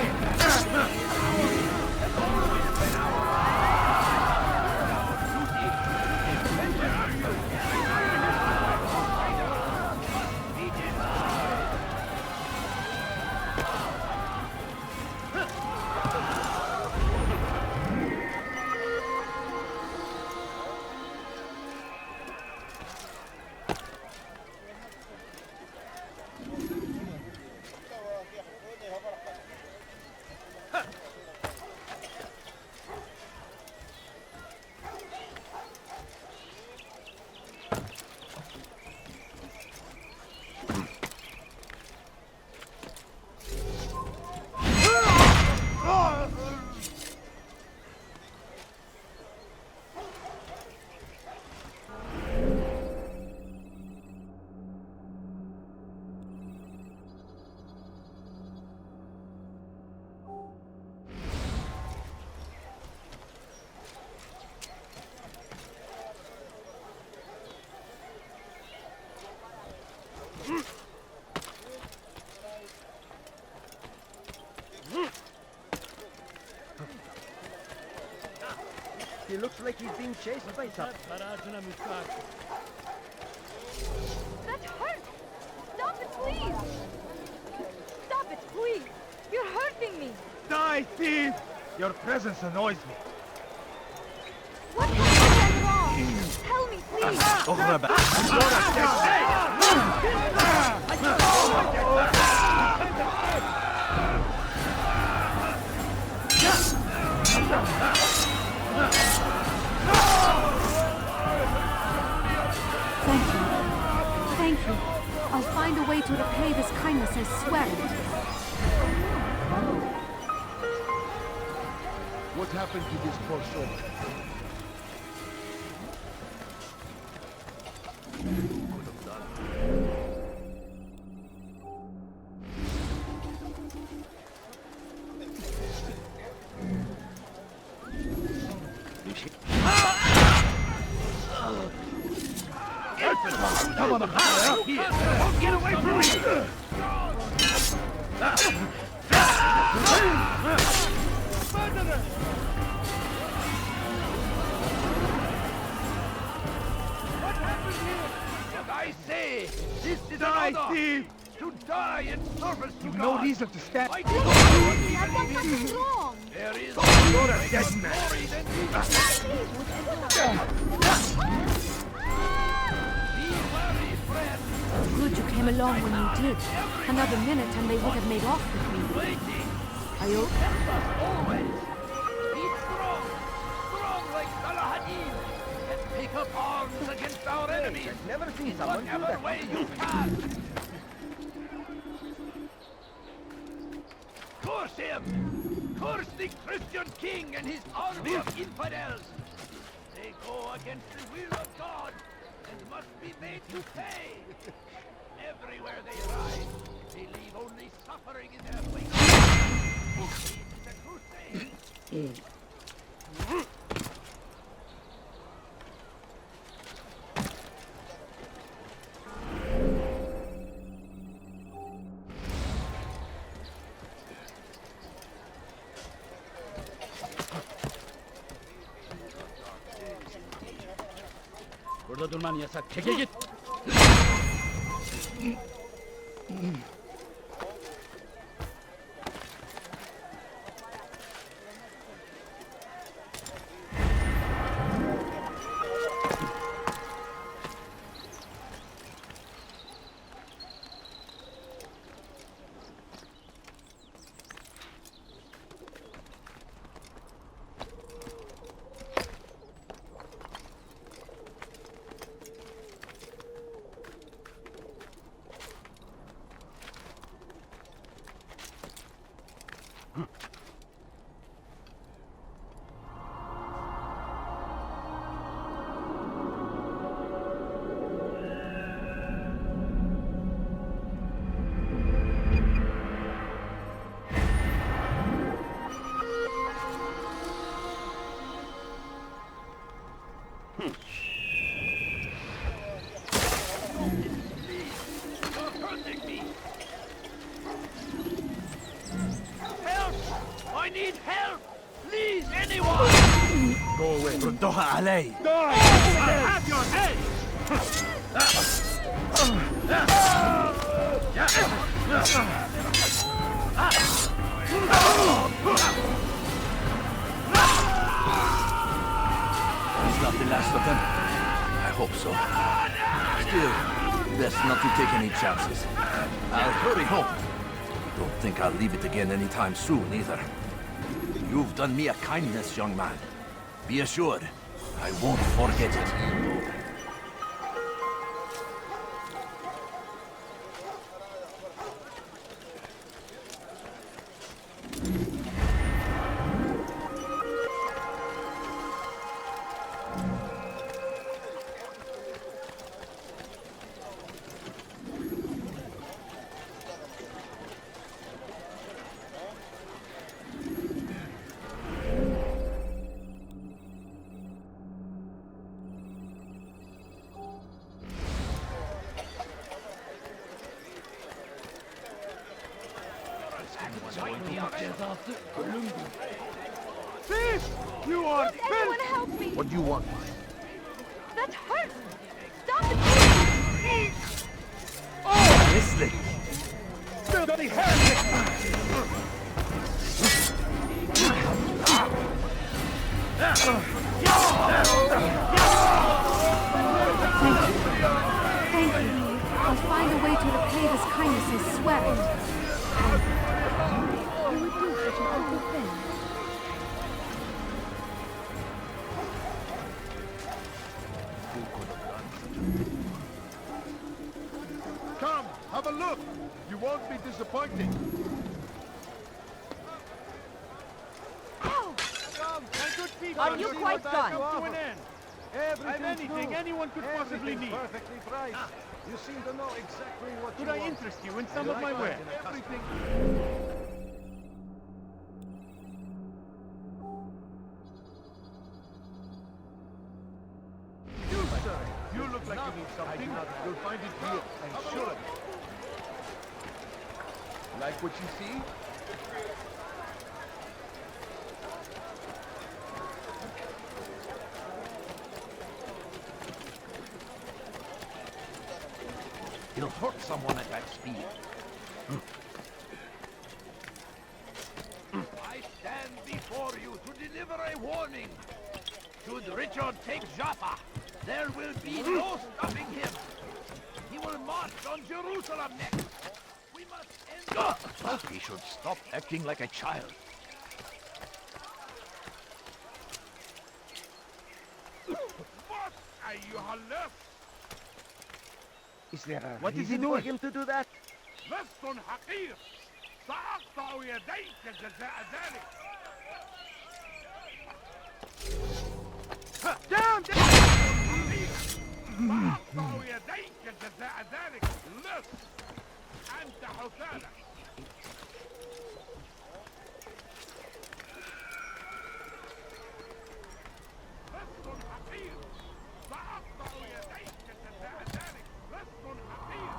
He looks like he's being chased by something. That hurts! Stop it, please! Stop it, please! You're hurting me! Die, thief! Your presence annoys me. What have I done wrong? Tell me, please! Thank you. I'll find a way to repay this kindness, I swear it. What happened to this poor soul? Come on, here! Don't get away from me! What happened here? I say, this is an order! To die in service to God! No reason to stand. Fight What's wrong? There is You're a dead man. Good you came along when you did. Another minute and they would have made off with me. Are you okay? Always! Be strong! Strong like Salahadin! And take up arms against our enemies! I've never seen In someone do whatever that. way you can! Curse him! Curse the Christian king and his army of infidels! They go against the will of God and must be made to pay! Everywhere they ride, they leave only suffering in their wake. It's the crusade! Burada durman yasak. Çekil git. I need help! Please, anyone! Go away. ردوها علي. Have your head! He's not the last of them. I hope so. Still, best not to take any chances. I'll hurry home. Don't think I'll leave it again anytime soon, either. You've done me a kindness, young man. Be assured, I won't forget it. Thief! You are Does anyone help me? What do you want? That hurts! Stop it! Listen. Filthy heretic! Thank you. I'll find a way to repay this kindness, I swear it. You would do such an awful thing. Come, have a look. You won't be disappointed. Ow! Come, my good people. Are you quite done? To an end. I've anything anyone could possibly need. Perfectly priced. You seem to know exactly what Could you I want. interest you in some of my wares? Everything. You, sir. You look like you need something, you'll find it here, I'm sure of it. Like what you see? He'll hurt someone at that speed. I stand before you to deliver a warning. Should Richard take Jaffa, there will be no stopping him. He will march on Jerusalem next. We must end... He should stop acting like a child. Is there a What is he reason doing? for him to do that? لست حقير سأقطع يديك جزاء ذلك. Down! سأقطع يديك جزاء ذلك. لص أنت حثالة. لست حقير سأقطع يديك جزاء ذلك. لست حقير.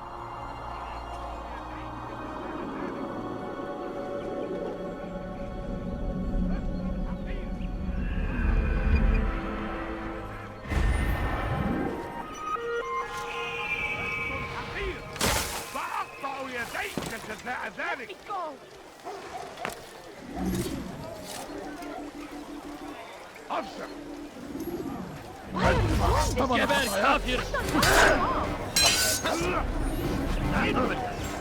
سأقطع يديك جزاء ذلك. أبشر. Geber kafir!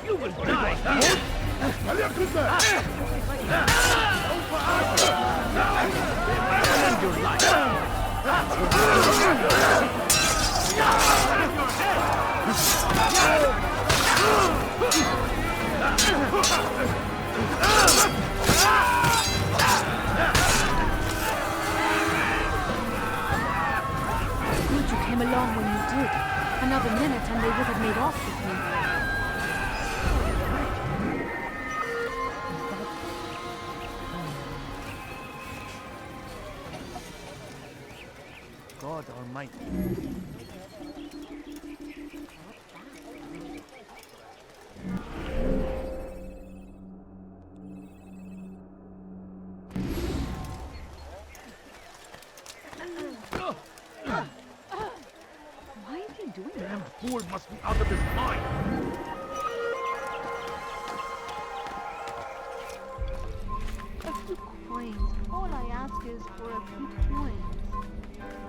You will die here! End your life! Good you came along when you did. Another minute and they would have made off with me. God Almighty. Why is he doing Damn that? fool must be out of his mind. A few coins. All I ask is for a few coins.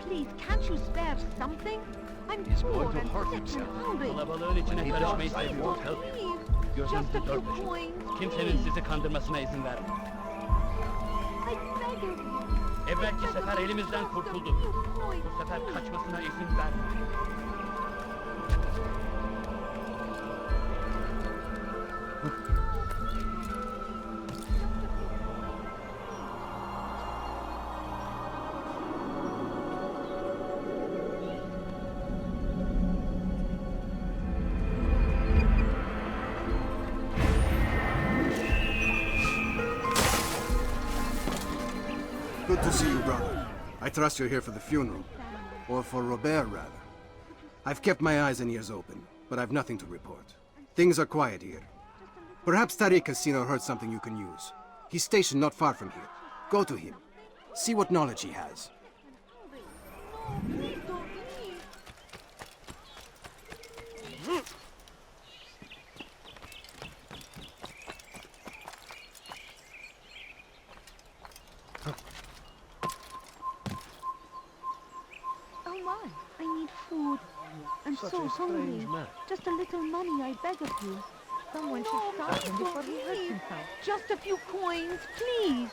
Please, can't you spare something? I'm poor going to and hurt sick and himself. hungry. Kalabalığın içine karışmayı Please, sevmiyorum. won't help you. please, Gözünüzü just a few dört açın. coins. Kimsenin sizi kandırmasına izin vermeyin. I beg of you. Evvelki sefer elimizden kurtulduk. Bu sefer kaçmasına izin vermeyin. Good to see you, brother. I trust you're here for the funeral. Or for Robert, rather. I've kept my eyes and ears open, but I've nothing to report. Things are quiet here. Perhaps Tariq has seen or heard something you can use. He's stationed not far from here. Go to him. See what knowledge he has. Please don't leave. Oh my, I need food. I'm Such so a strange hungry. man. Just a little money, I beg of you. Someone should stop him before he hurts himself. Just a few coins, please.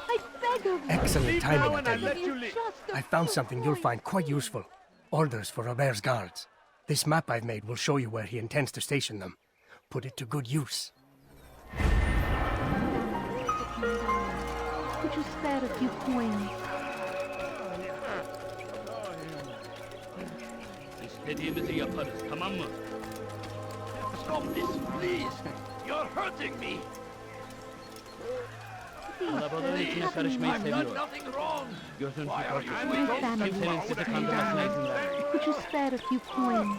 I beg of you. Excellent timing, I tell Give you. you just a I found few something you'll coins. find quite useful. Orders for Robert's guards. This map I've made will show you where he intends to station them. Put it to good use. Could you spare a few coins? İstediğimizi yaparız, tamam mı? Stop this, please. You're hurting me. Please, I've done nothing wrong. Why are you doing My family so is loud? down. Could you spare a few coins?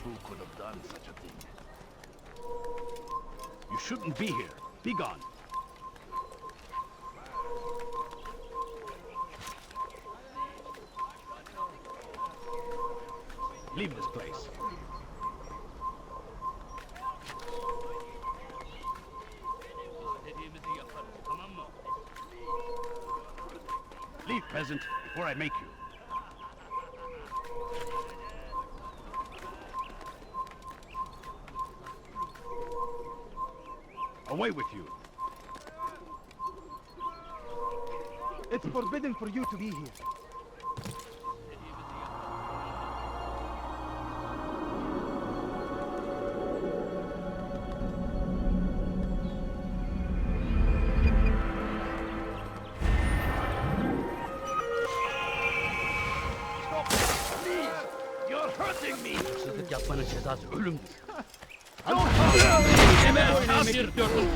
Who could have done such a thing? You shouldn't be here. Be gone. Leave this place. Leave, peasant, before I make you. Away with you. It's forbidden for you to be here. You're hurting me! Hırsızlık yapmanın cezası ölümdür. Emel kafir diyorum.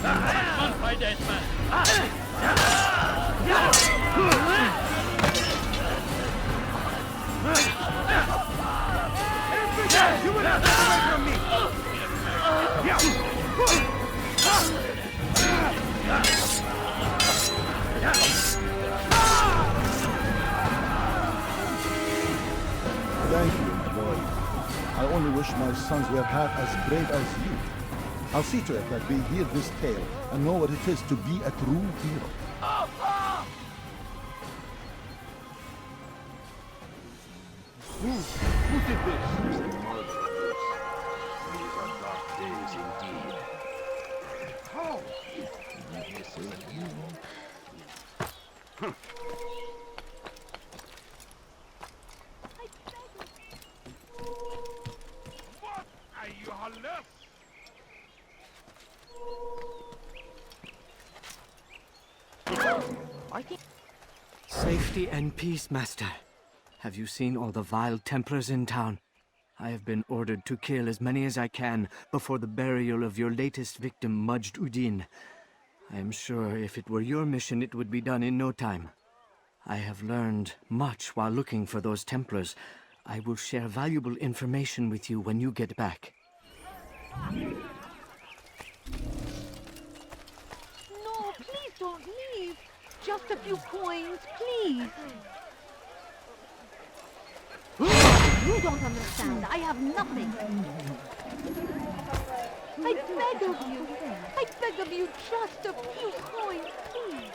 Kaçman fayda etmez. You will have to get away from me! Thank you, my lord. I only wish my sons were half as brave as you. I'll see to it that they hear this tale and know what it is to be a true hero. Who did this? The murderers. These are dark days indeed. How? This is you. What are you left? Safety and peace, Master. Have you seen all the vile Templars in town? I have been ordered to kill as many as I can before the burial of your latest victim, Majd Udin. I am sure if it were your mission, it would be done in no time. I have learned much while looking for those Templars. I will share valuable information with you when you get back. No, please don't leave. Just a few coins, please. You don't understand. I have nothing. I beg of you. I beg of you, just a few coins, please.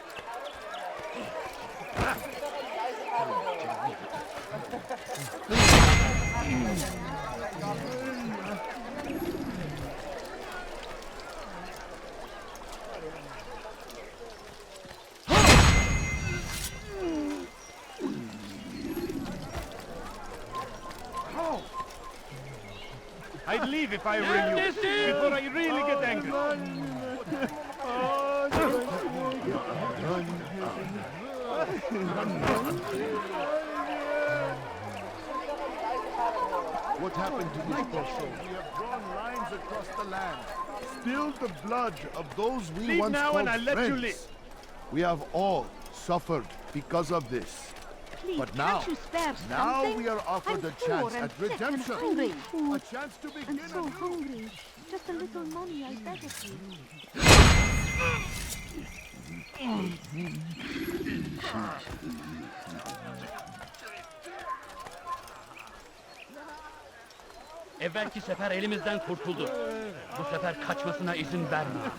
I'd leave if I were you, before I really get angry. What happened to this potion? We have drawn lines across the land. Spilled the blood of those we Leave once now called and I'll let you friends. live. We have all suffered because of this. Please, But now, can't you spare now something? we are offered I'm a chance poor and at sick and redemption. hungry. A chance to begin I'm so anew. hungry. Just a little money, I beg of you. Evvelki sefer elimizden kurtuldu. Bu sefer kaçmasına izin verme.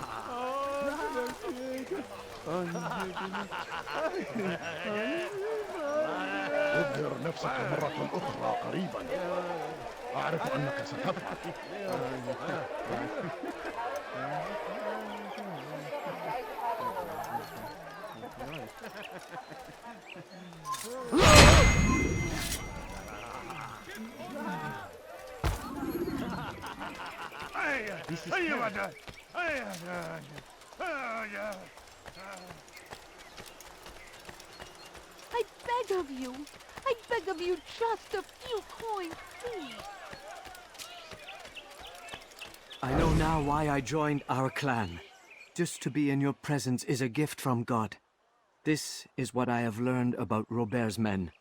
اظهر نفسك مرة أخرى قريبا. أعرف أنك ستفعل. I beg of you. I beg of you just a few coins, please. I know now why I joined our clan. Just to be in your presence is a gift from God. This is what I have learned about Robert's men.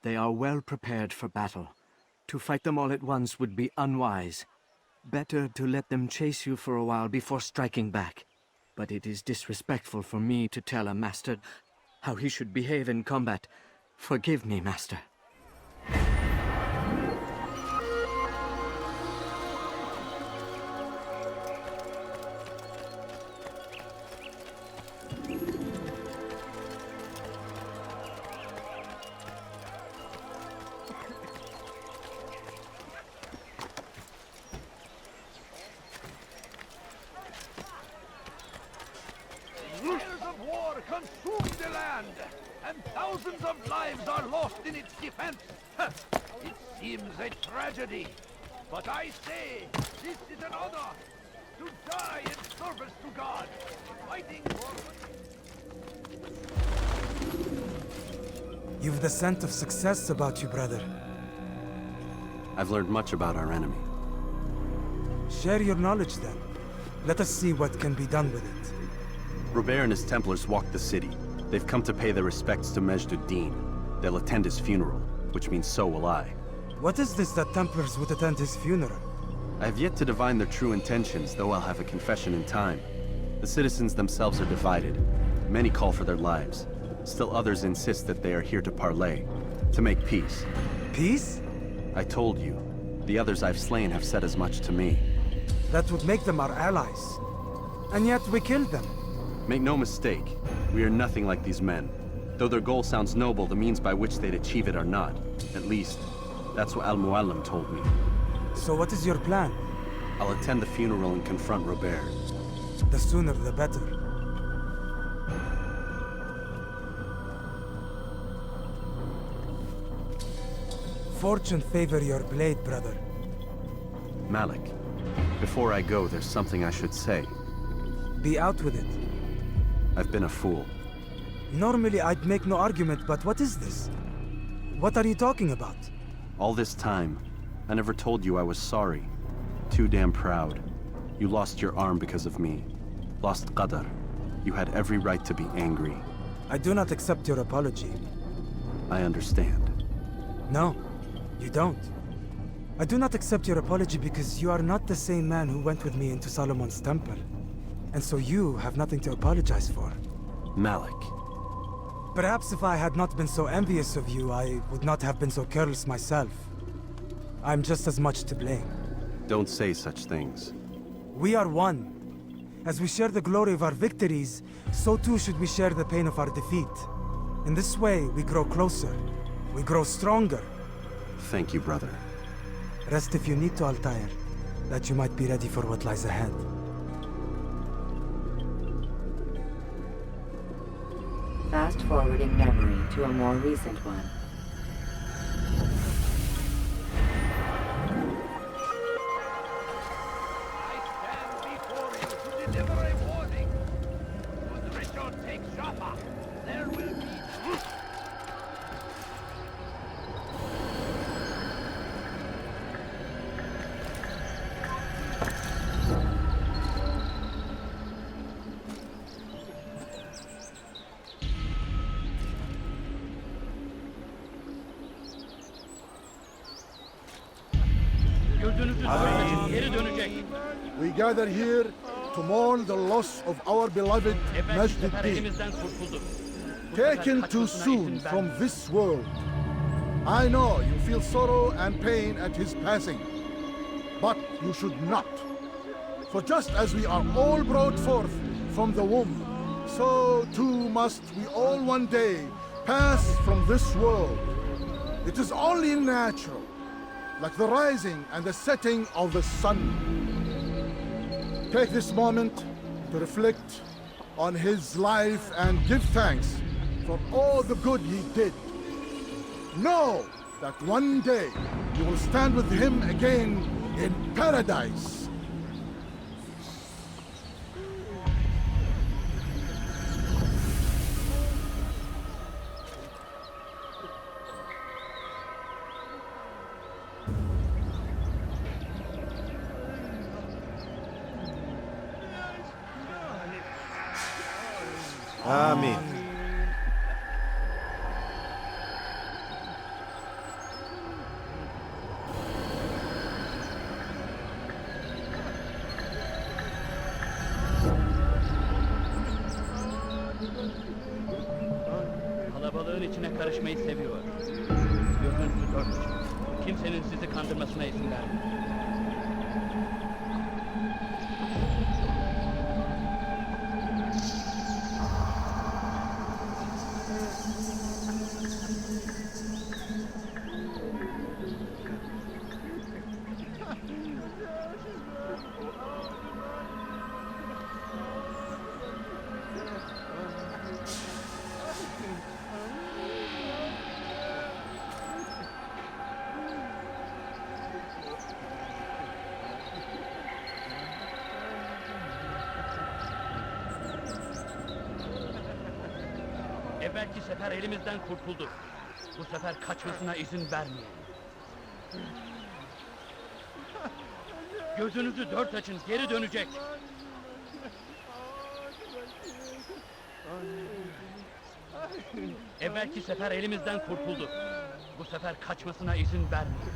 They are well prepared for battle. To fight them all at once would be unwise. Better to let them chase you for a while before striking back. But it is disrespectful for me to tell a master how he should behave in combat. Forgive me, master. Years of war consume the land, and thousands of lives are lost in its defense. It seems a tragedy, but I say this is an honor to die in service to God, fighting for... You've the scent of success about you, brother. I've learned much about our enemy. Share your knowledge then. Let us see what can be done with it. Robert and his Templars walked the city. They've come to pay their respects to Majd-ud-Din. They'll attend his funeral, which means so will I. What is this that Templars would attend his funeral? I have yet to divine their true intentions, though I'll have a confession in time. The citizens themselves are divided. Many call for their lives. Still others insist that they are here to parley, to make peace. Peace? I told you. The others I've slain have said as much to me. That would make them our allies. And yet we killed them. Make no mistake, we are nothing like these men. Though their goal sounds noble, the means by which they'd achieve it are not. At least, that's what Al-Muallim told me. So what is your plan? I'll attend the funeral and confront Robert. The sooner the better. Fortune favor your blade, brother. Malik, before I go, there's something I should say. Be out with it. I've been a fool. Normally I'd make no argument, but what is this? What are you talking about? All this time, I never told you I was sorry. Too damn proud. You lost your arm because of me. Lost Qadar. You had every right to be angry. I do not accept your apology. I understand. No, you don't. I do not accept your apology because you are not the same man who went with me into Solomon's temple. And so you have nothing to apologize for. Malik. Perhaps if I had not been so envious of you, I would not have been so careless myself. I'm just as much to blame. Don't say such things. We are one. As we share the glory of our victories, so too should we share the pain of our defeat. In this way, we grow closer. We grow stronger. Thank you, brother. Rest if you need to, Altair, that you might be ready for what lies ahead. Fast-forwarding memory to a more recent one. We gather here to mourn the loss of our beloved Majd-Din, taken too soon from this world. I know you feel sorrow and pain at his passing, but you should not. For just as we are all brought forth from the womb, so too must we all one day pass from this world. It is only natural, like the rising and the setting of the sun. Take this moment to reflect on his life and give thanks for all the good he did. Know that one day you will stand with him again in paradise. Amin. Kalabalığın içine karışmayı seviyor. Gözünüzü dört açın. Kimsenin sizi kandırmasına izin vermeyin. Evvelki sefer elimizden kurtuldu. Bu sefer kaçmasına izin vermeyin. Gözünüzü dört açın, geri dönecek. Evvelki sefer elimizden kurtuldu. Bu sefer kaçmasına izin vermeyin.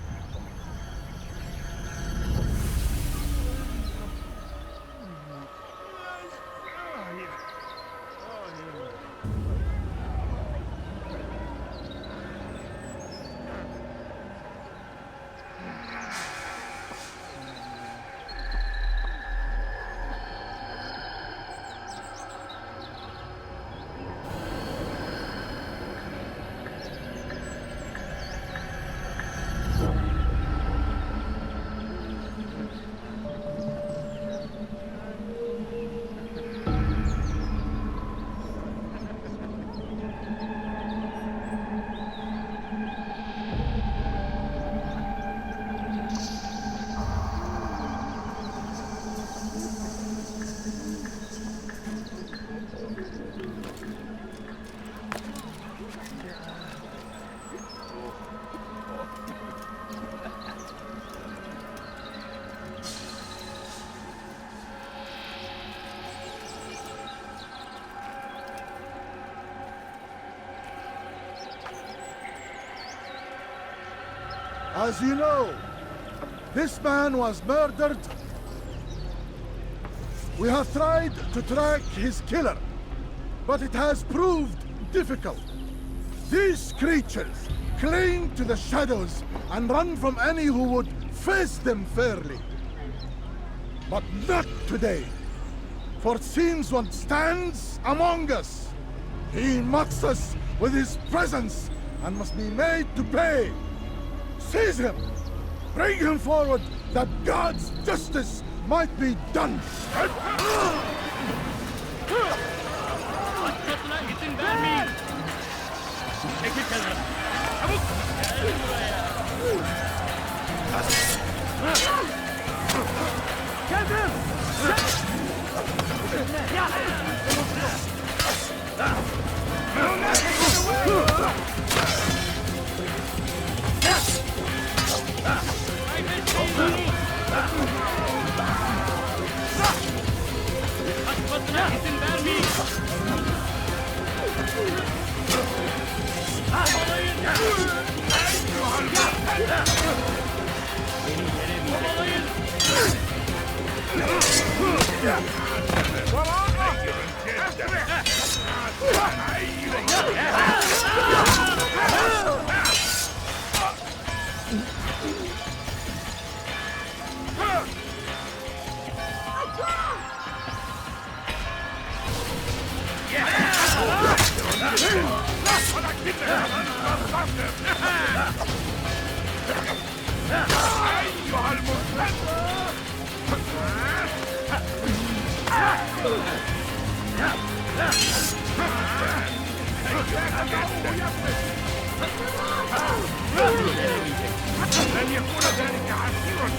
As you know, this man was murdered. We have tried to track his killer, but it has proved difficult. These creatures cling to the shadows and run from any who would face them fairly. But not today, for it seems one stands among us. He mocks us with his presence and must be made to pay. Seize him! Bring him forward that God's justice might be done! izin vermeyin. Çekil kenara. Çabuk. Gel buraya. Geldim! Kaçmasına izin vermeyin. Kovalayın. Beni kovalayın. لن يكون ذلك عسيرا.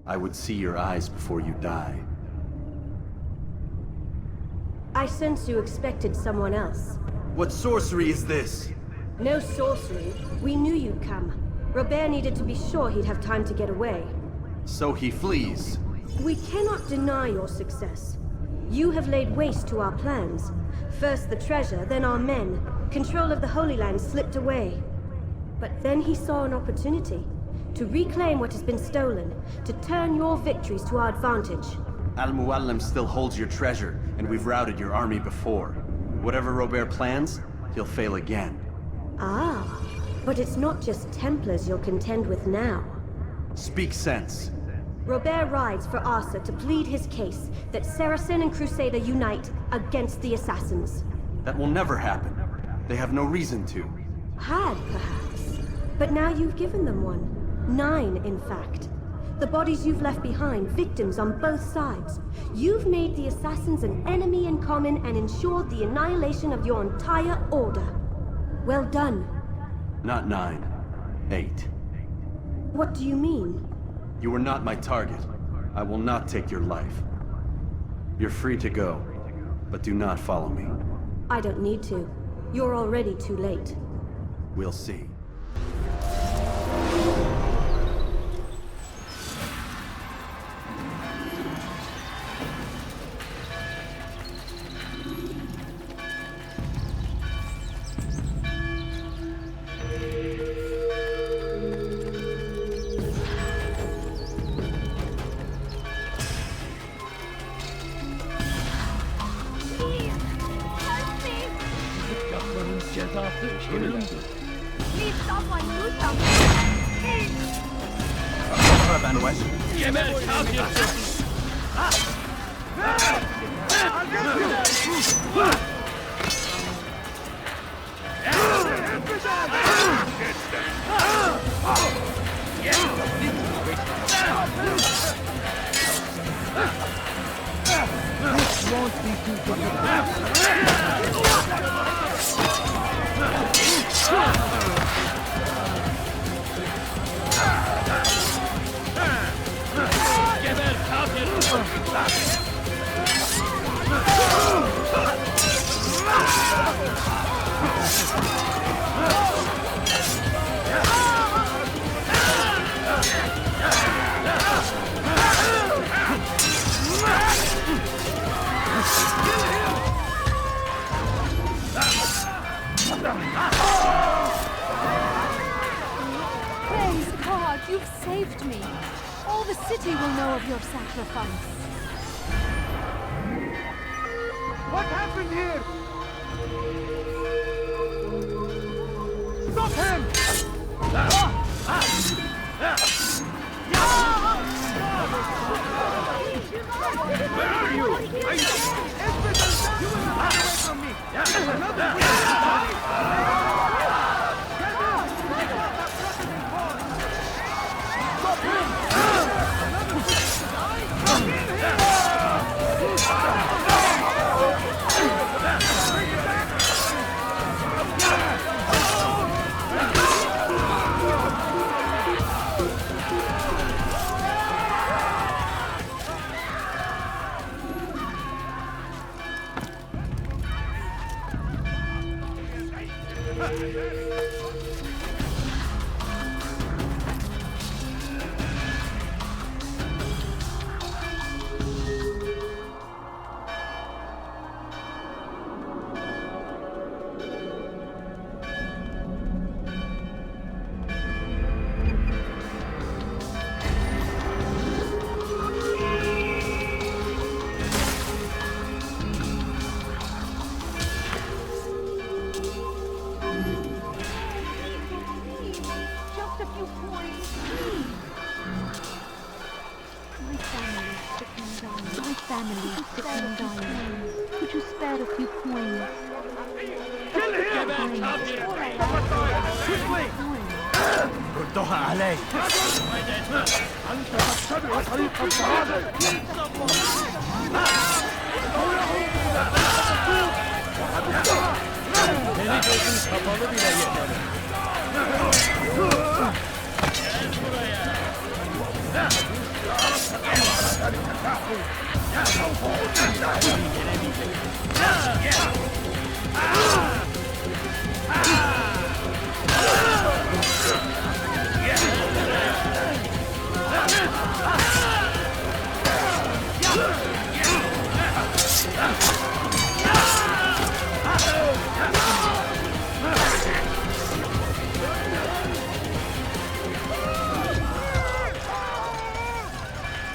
I would see your eyes before you die. I sense you expected someone else. What sorcery is this? No sorcery. We knew you'd come. Robert needed to be sure he'd have time to get away. So he flees. We cannot deny your success. You have laid waste to our plans. First the treasure, then our men. Control of the Holy Land slipped away. But then he saw an opportunity. To reclaim what has been stolen. To turn your victories to our advantage. Al-Muallim still holds your treasure, and we've routed your army before. Whatever Robert plans, he'll fail again. Ah, but it's not just Templars you'll contend with now. Speak sense. Robert rides for Arsa to plead his case that Saracen and Crusader unite against the Assassins. That will never happen. They have no reason to. Had, perhaps. But now you've given them one. 9, in fact. The bodies you've left behind, victims on both sides. You've made the Assassins an enemy in common and ensured the annihilation of your entire order. Well done. Not 9. 8. What do you mean? You were not my target. I will not take your life. You're free to go, but do not follow me. I don't need to. You're already too late. We'll see. Please, someone do something. Geber kafir! This won't be too difficult. Geber kafir! your sacrifice. What happened here? Stop him! Where are you? You will not get away from me! Just a few coins, please. My family is sick and dying. My family is sick and dying. Could you spare a few coins? Kill him! Quickly! ردوها علي. أنت تتبع طريق الضلال. Seni gözün kapalı bile yeter.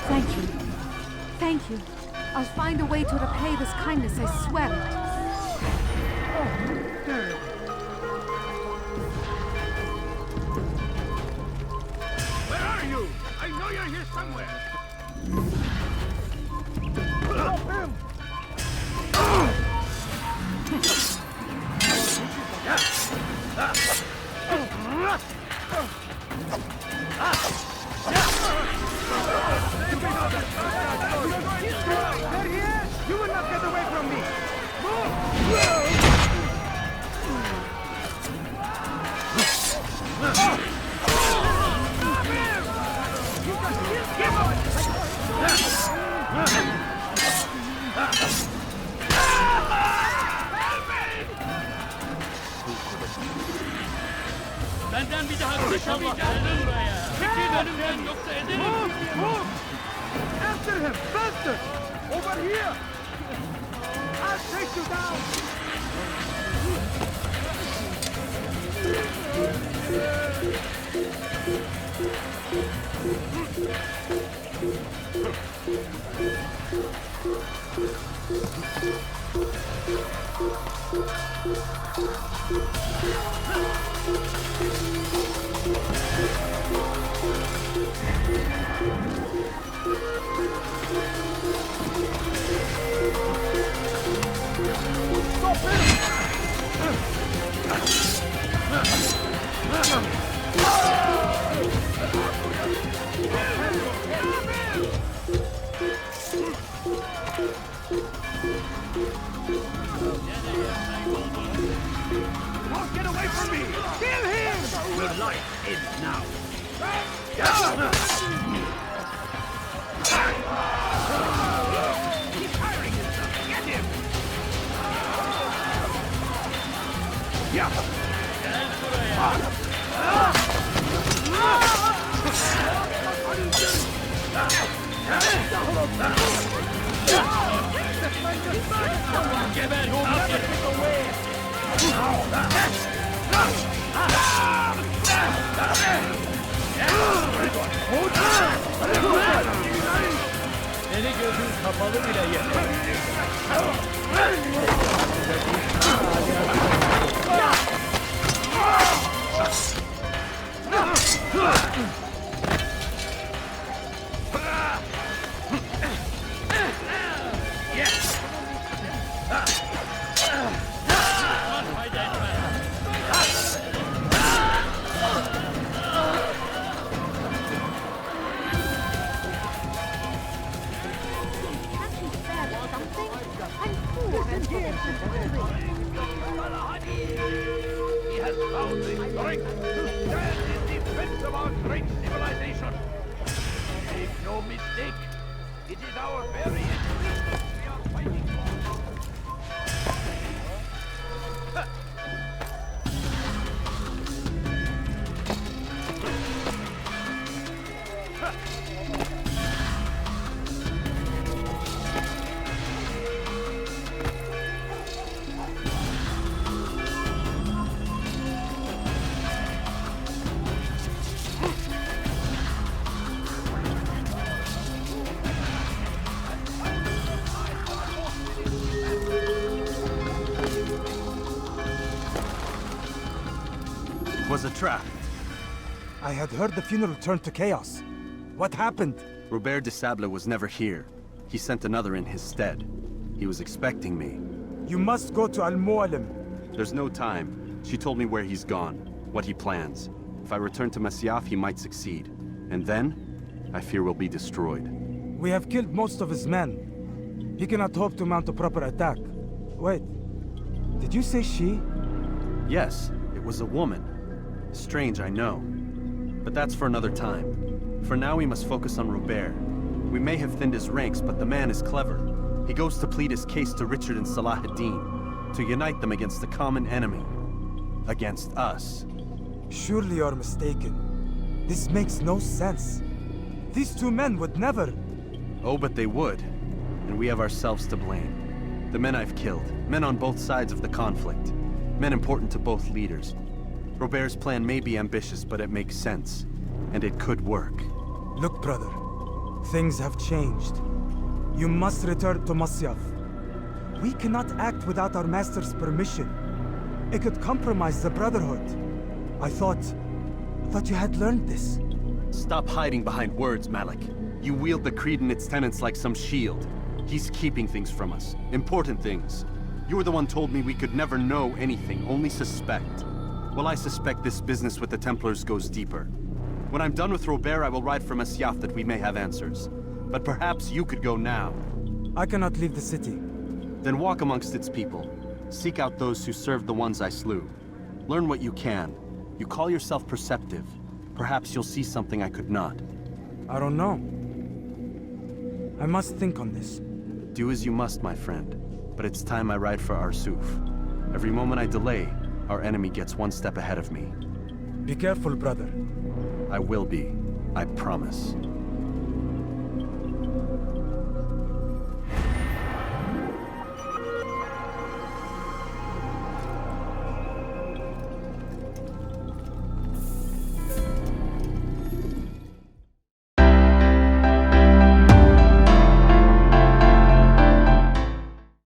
Thank you. Thank you. I'll find a way to repay this kindness, I swear it. Where are you? I know you're here somewhere. Stop him! They're here! You will not get away from me! Benden bir daha kaçamayacağım. Gelin buraya. Çekil önümden yoksa ederim. Move! After him! Faster! Over here! I'll take you down! Stop Don't get away from me! Kill him! Your life ends now. He's firing himself. Get him! Yeah. Geber! Hold on! Seni gözün kapalı bile yeter. He has found the strength to stand in defense of our great civilization. Make no mistake, it is our very existence we are fighting for. It was a trap. I had heard the funeral turned to chaos. What happened? Robert de Sable was never here. He sent another in his stead. He was expecting me. You must go to Al-Mualim. There's no time. She told me where he's gone, what he plans. If I return to Masyaf, he might succeed. And then, I fear we'll be destroyed. We have killed most of his men. He cannot hope to mount a proper attack. Wait, did you say she? Yes, it was a woman. Strange, I know. But that's for another time. For now, we must focus on Robert. We may have thinned his ranks, but the man is clever. He goes to plead his case to Richard and Salah ad-Din, to unite them against the common enemy. Against us. Surely you're mistaken. This makes no sense. These two men would never... Oh, but they would. And we have ourselves to blame. The men I've killed, men on both sides of the conflict. Men important to both leaders. Robert's plan may be ambitious, but it makes sense. And it could work. Look, brother. Things have changed. You must return to Masyaf. We cannot act without our master's permission. It could compromise the Brotherhood. I thought you had learned this. Stop hiding behind words, Malik. You wield the Creed and its tenets like some shield. He's keeping things from us. Important things. You were the one told me we could never know anything, only suspect. Well, I suspect this business with the Templars goes deeper. When I'm done with Robert, I will ride for Masyaf that we may have answers. But perhaps you could go now. I cannot leave the city. Then walk amongst its people. Seek out those who served the ones I slew. Learn what you can. You call yourself perceptive. Perhaps you'll see something I could not. I don't know. I must think on this. Do as you must, my friend. But it's time I ride for Arsuf. Every moment I delay, our enemy gets one step ahead of me. Be careful, brother. I will be. I promise.